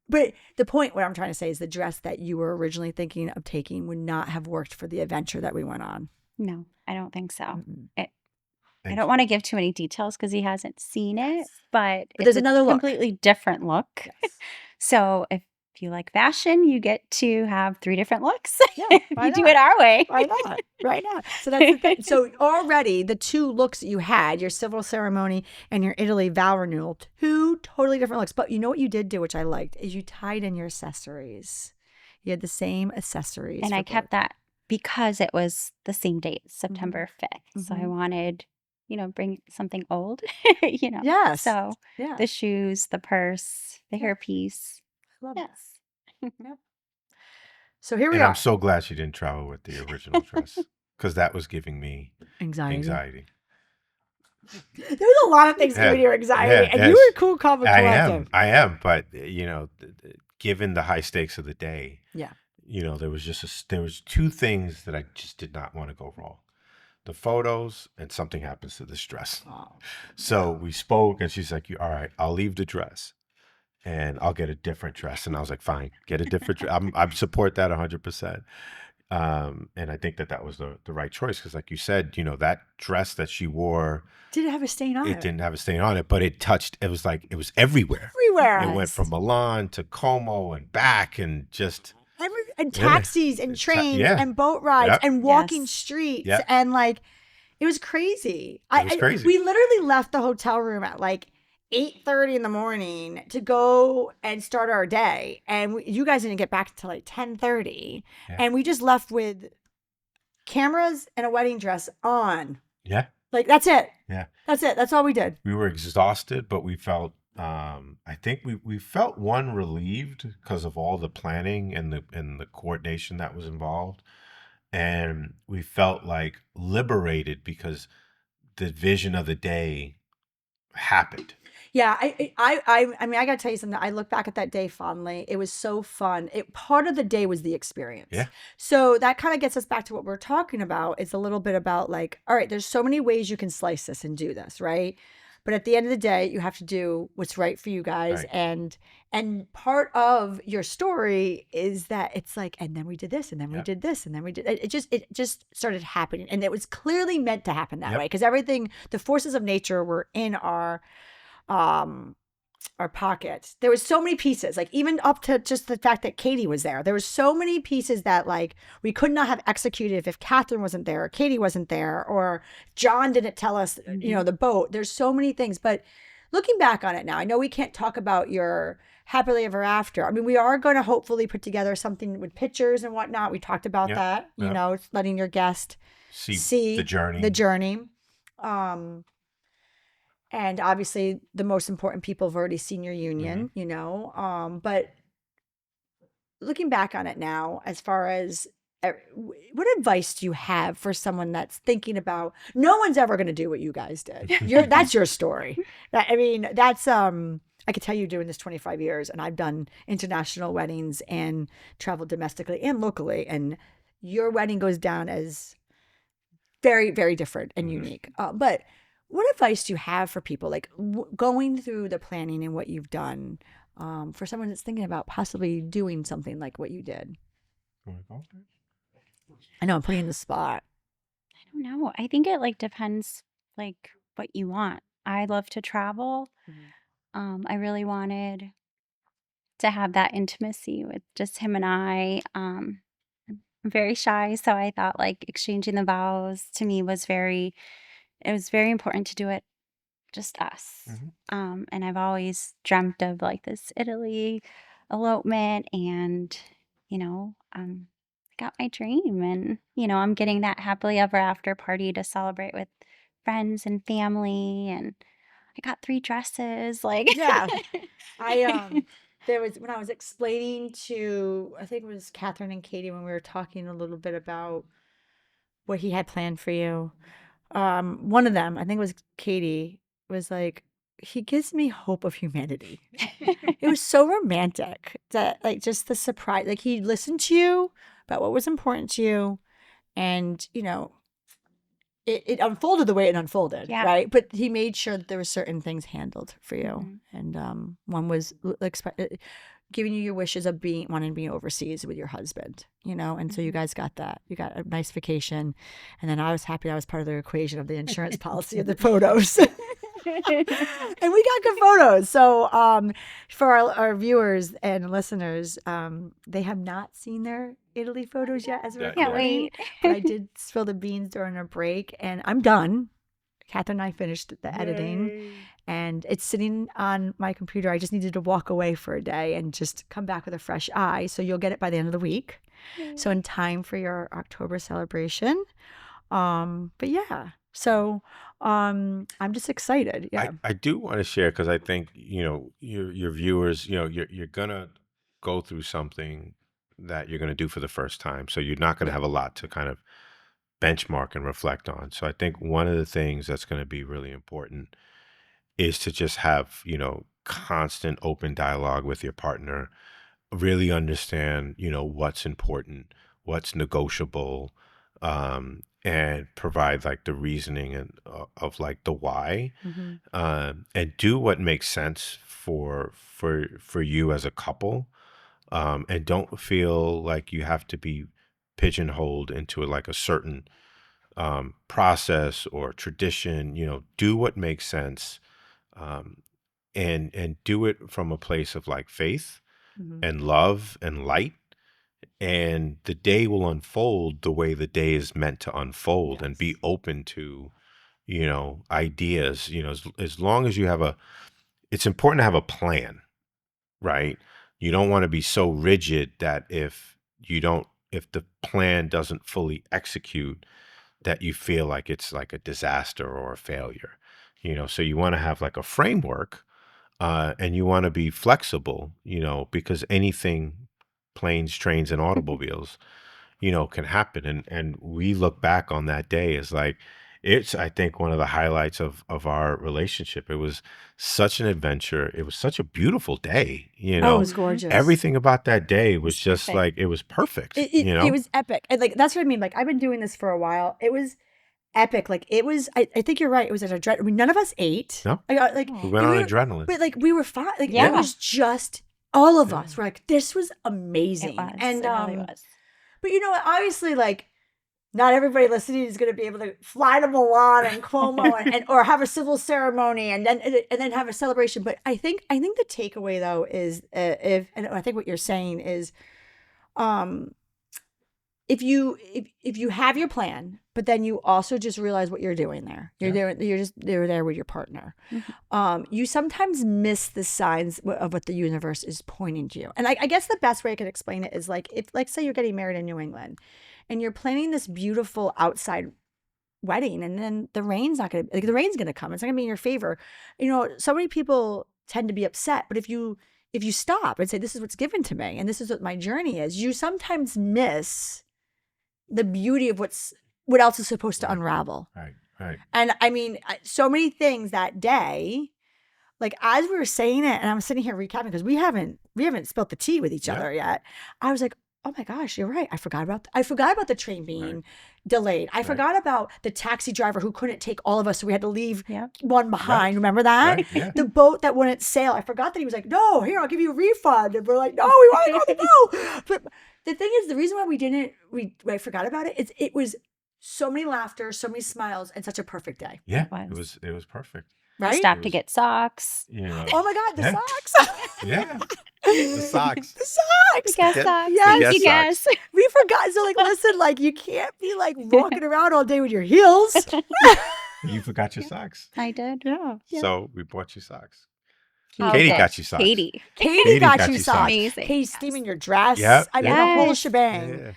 but the point, what I'm trying to say, is the dress that you were originally thinking of taking would not have worked for the adventure that we went on. No, I don't think so. Mm-mm. I don't want to give too many details because he hasn't seen it, but there's it's another a look. completely different look. Yes. So if you like fashion, you get to have 3 different looks. Yeah, why You do not? it our way. Why not? Right now. So that's the thing. So already the 2 looks that you had, your civil ceremony and your Italy vow renewal, 2 totally different looks. But you know what you did do, which I liked, is you tied in your accessories. You had the same accessories. And for I kept both. that because it was the same date, September 5th. So I wanted, bring something old, Yes. So Yeah. the shoes, the purse, the hairpiece. I love that. Yes. Yep. So here we And are. I'm so glad she didn't travel with the original dress, because that was giving me anxiety. There's a lot of things Yeah. giving you anxiety, Yeah, and yes. you were cool, calm, and collective. I am, but given the high stakes of the day, Yeah. there was 2 things that I just did not want to go wrong: the photos, and something happens to this dress. Oh. So we spoke, and she's like, "All right, I'll leave the dress, and I'll get a different dress." And I was like, "Fine, get a different dress." I support that 100%. And I think that was the right choice, because, like you said, that dress that she wore, Did it have a stain on it? it didn't have a stain on it, but it was everywhere. Everywhere. It went from Milan to Como and back, and just and taxis and trains yeah. and boat rides Yep. and walking Yes. streets Yep. and it was crazy. It was crazy. We literally left the hotel room at 8:30 in the morning to go and start our day, and you guys didn't get back until 10:30, Yeah. and we just left with cameras and a wedding dress on. Yeah. That's it. Yeah. That's it. That's all we did. We were exhausted, but we felt, I think we felt relieved because of all the planning and the coordination that was involved. and we felt like liberated because the vision of the day happened. Yeah, I mean, I gotta tell you something. I look back at that day fondly. It was so fun. Part of the day was the experience. Yeah. So that kind of gets us back to what we're talking about. It's a little bit about like, all right, there's so many ways you can slice this and do this, right? But at the end of the day, you have to do what's right for you guys. Right. And part of your story is that it's like, and then we did this, and then we Yep. did this, and then we did it. Just started happening, and it was clearly meant to happen that Yep. way because everything, the forces of nature were in our pocket. There was so many pieces, like even up to just the fact that Katie was there. There was so many pieces that like we could not have executed if Catherine wasn't there, or Katie wasn't there, or John didn't tell us, the boat. There's so many things. But looking back on it now, I know we can't talk about your happily ever after. I mean, we are going to hopefully put together something with pictures and whatnot. We talked about Yep. that, Yep. letting your guest See the journey. the journey. And obviously the most important people have already seen your union, but looking back on it now, as far as what advice do you have for someone that's thinking about, no one's ever going to do what you guys did. That's your story. I mean, that's, I could tell you doing this 25 years and I've done international weddings and traveled domestically and locally. And your wedding goes down as very, very different and unique. But what advice do you have for people like going through the planning and what you've done for someone that's thinking about possibly doing something like what you did? I know I'm putting you in the spot. I don't know. I think it like depends like what you want. I love to travel. I really wanted to have that intimacy with just him and I. I'm very shy, so I thought like exchanging the vows to me was very important to do it just us. And I've always dreamt of like this Italy elopement, and I got my dream, and I'm getting that happily ever after party to celebrate with friends and family, and I got 3 dresses, like Yeah. There was, when I was explaining to, I think it was Catherine and Katie, when we were talking a little bit about what he had planned for you. One of them, I think it was Katie, was like, he gives me hope of humanity. It was so romantic that like just the surprise, like he listened to you about what was important to you, and it unfolded the way it unfolded, Yeah. right? But he made sure that there were certain things handled for you, and one was giving you your wishes of wanting to be overseas with your husband, and so you guys got that. You got a nice vacation, and then I was happy I was part of the equation of the insurance policy of the photos. And we got good photos. So for our viewers and listeners, they have not seen their Italy photos yet as we're Can't recording. wait. But I did spill the beans during a break, and I'm done. Catherine and I finished the editing, and it's sitting on my computer. I just needed to walk away for a day and just come back with a fresh eye. So you'll get it by the end of the week. So in time for your October celebration. But yeah, so I'm just excited. Yeah. I do want to share, because I think your viewers, you're gonna go through something that you're gonna do for the first time, so you're not gonna have a lot to kind of benchmark and reflect on. So I think one of the things that's going to be really important is to just have constant open dialogue with your partner, really understand what's important, what's negotiable, and provide like the reasoning and of like the why, and do what makes sense for you as a couple, and don't feel like you have to be pigeonholed into like a certain process or tradition. Do what makes sense, and do it from a place of like faith and love and light, and the day will unfold the way the day is meant to unfold. And be open to ideas. As long as you have it's important to have a plan, right? You don't want to be so rigid that if the plan doesn't fully execute, that you feel like it's like a disaster or a failure. So you want to have like a framework, and you want to be flexible, because anything, planes, trains, and automobiles, can happen. And we look back on that day as like, it's, I think, one of the highlights of our relationship. It was such an adventure. It was such a beautiful day. Oh, it was gorgeous. Everything about that day was It's just perfect. like, it was perfect. It was epic. And like, that's what I mean. Like, I've been doing this for a while. It was epic. Like, it was, I think you're right. It was an adrenaline. I mean, none of us ate. No. Like, We went on adrenaline. but like, we were fine. Like, Yeah. it was just, all of us were like, this was amazing. It was. And, it really was. but you know what? Obviously, like, not everybody listening is going to be able to fly to Milan and Como and or have a civil ceremony and then have a celebration. But I think the takeaway though is and I think what you're saying is, if you have your plan, but then you also just realize what you're doing there. You're there with your partner. You sometimes miss the signs of what the universe is pointing to you. And I guess the best way I could explain it is like, if, like, say you're getting married in New England and you're planning this beautiful outside wedding, and then the rain's going to come. It's not gonna be in your favor. So many people tend to be upset, but if you stop and say, this is what's given to me and this is what my journey is, you sometimes miss the beauty of what else is supposed to unravel. Right. And I mean, so many things that day, like as we were saying it, and I'm sitting here recapping because we haven't spilt the tea with each other yet. I was like, oh my gosh, you're right. I forgot about the train being delayed. I forgot about the taxi driver who couldn't take all of us, so we had to leave one behind. Remember that? Right, yeah. The boat that wouldn't sail. I forgot that he was like, no, here, I'll give you a refund. And we're like, no, we want to go on the boat. But the thing is, the reason why I forgot about it is it was so many laughter, so many smiles, and such a perfect day. Yeah, it was perfect. Right? Stopped to get socks. Oh my God, the socks. Yeah. The socks. The socks. Guess socks. Yes. Thank you, guys. We forgot. So like, listen, like you can't be like walking around all day with your heels. You forgot your socks. I did. Yeah. So we bought you socks. Oh, Katie okay. got you socks. Katie got you socks. Amazing. Katie's steaming your dress. Yep. I mean, the whole shebang. Yeah.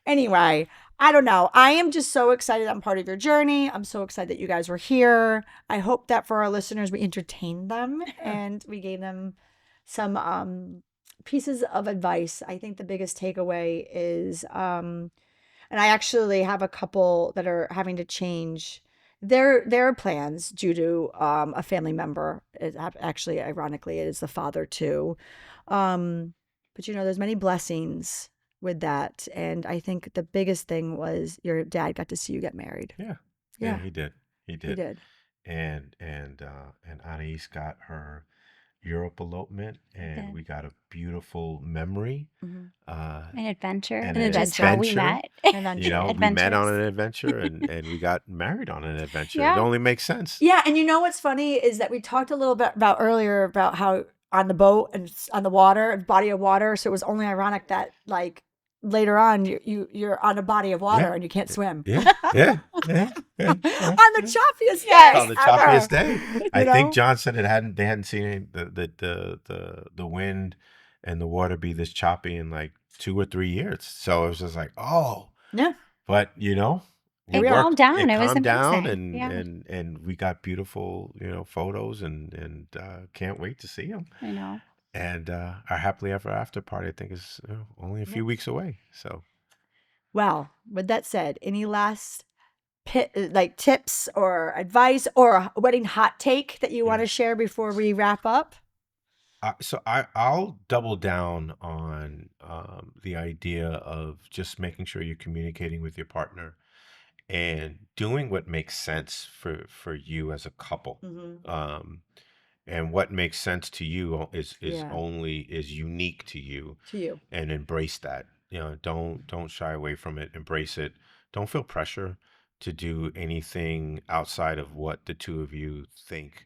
Anyway, I don't know. I am just so excited I'm part of your journey. I'm so excited that you guys were here. I hope that for our listeners, we entertained them and we gave them some pieces of advice. I think the biggest takeaway is, and I actually have a couple that are having to change their plans due to a family member. Actually, ironically, it is the father too. But there's many blessings with that, and I think the biggest thing was your dad got to see you get married. Yeah, he did. He did. And Anaiz got her Europe elopement, and we got a beautiful memory. An adventure. And That's how we met. We met on an adventure, and we got married on an adventure. Yeah. It only makes sense. Yeah, and you know what's funny is that we talked a little bit about earlier about how on the boat and on the water, body of water. So it was only ironic that like later on you're on a body of water and you can't swim. Yeah. On the choppiest day. Yes. On the choppiest day. I know? think John said they hadn't seen the wind and the water be this choppy in like 2 or 3 years. So it was just like, oh. Yeah. But It calmed down. It was calmed down, amazing. and we got beautiful photos, and can't wait to see them. I know. And our happily ever after party, I think, is only a few weeks away. So, Well, with that said, any last tips or advice or a wedding hot take that you want to share before we wrap up? so I'll double down on the idea of just making sure you're communicating with your partner and doing what makes sense for you as a couple. And what makes sense to you is unique to you, and embrace that. Don't shy away from it. Embrace it. Don't feel pressure to do anything outside of what the two of you think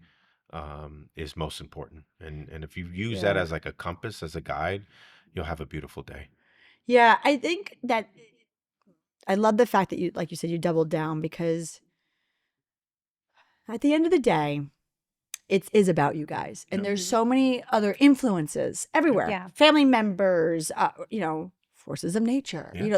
is most important. And if you use that as like a compass, as a guide, you'll have a beautiful day. Yeah, I think that I love the fact that you, like you said, you doubled down, because at the end of the day, it is about you guys. And there's so many other influences everywhere. Yeah. Family members, forces of nature. Yeah.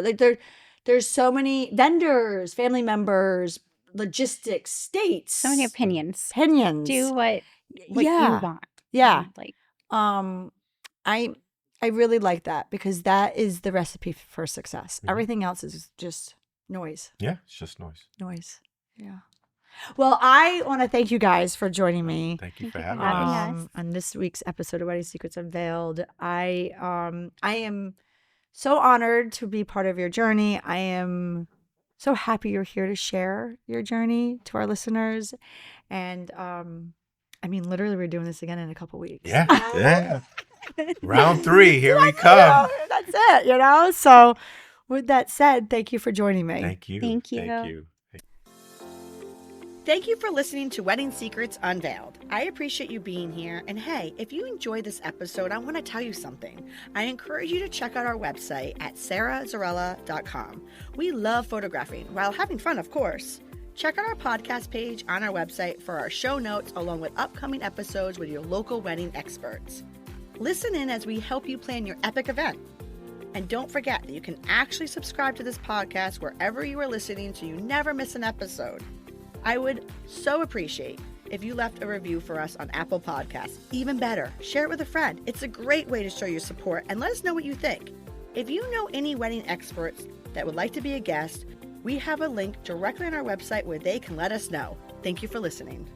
There's so many vendors, family members, logistics, states. So many opinions. Opinions. Do what you want. Yeah. Like, I I really like that because that is the recipe for success. Mhm. Everything else is just noise. Yeah, it's just noise. Noise. Yeah. Well, I want to thank you guys for joining me Thank you for Thank you for having having us. us. on this week's episode of Wedding Secrets Unveiled. I am so honored to be part of your journey. I am so happy you're here to share your journey to our listeners. And I mean, literally, we're doing this again in a couple weeks. Yeah, yeah. Round 3, here we come. That's it, So with that said, thank you for joining me. Thank you. Thank you. Thank you. Thank you for listening to Wedding Secrets Unveiled. I appreciate you being here. And hey, if you enjoyed this episode, I want to tell you something. I encourage you to check out our website at sarazarella.com. We love photographing while having fun, of course. Check out our podcast page on our website for our show notes along with upcoming episodes with your local wedding experts. Listen in as we help you plan your epic event. And don't forget that you can actually subscribe to this podcast wherever you are listening so you never miss an episode. I would so appreciate if you left a review for us on Apple Podcasts. Even better, share it with a friend. It's a great way to show your support and let us know what you think. If you know any wedding experts that would like to be a guest, we have a link directly on our website where they can let us know. Thank you for listening.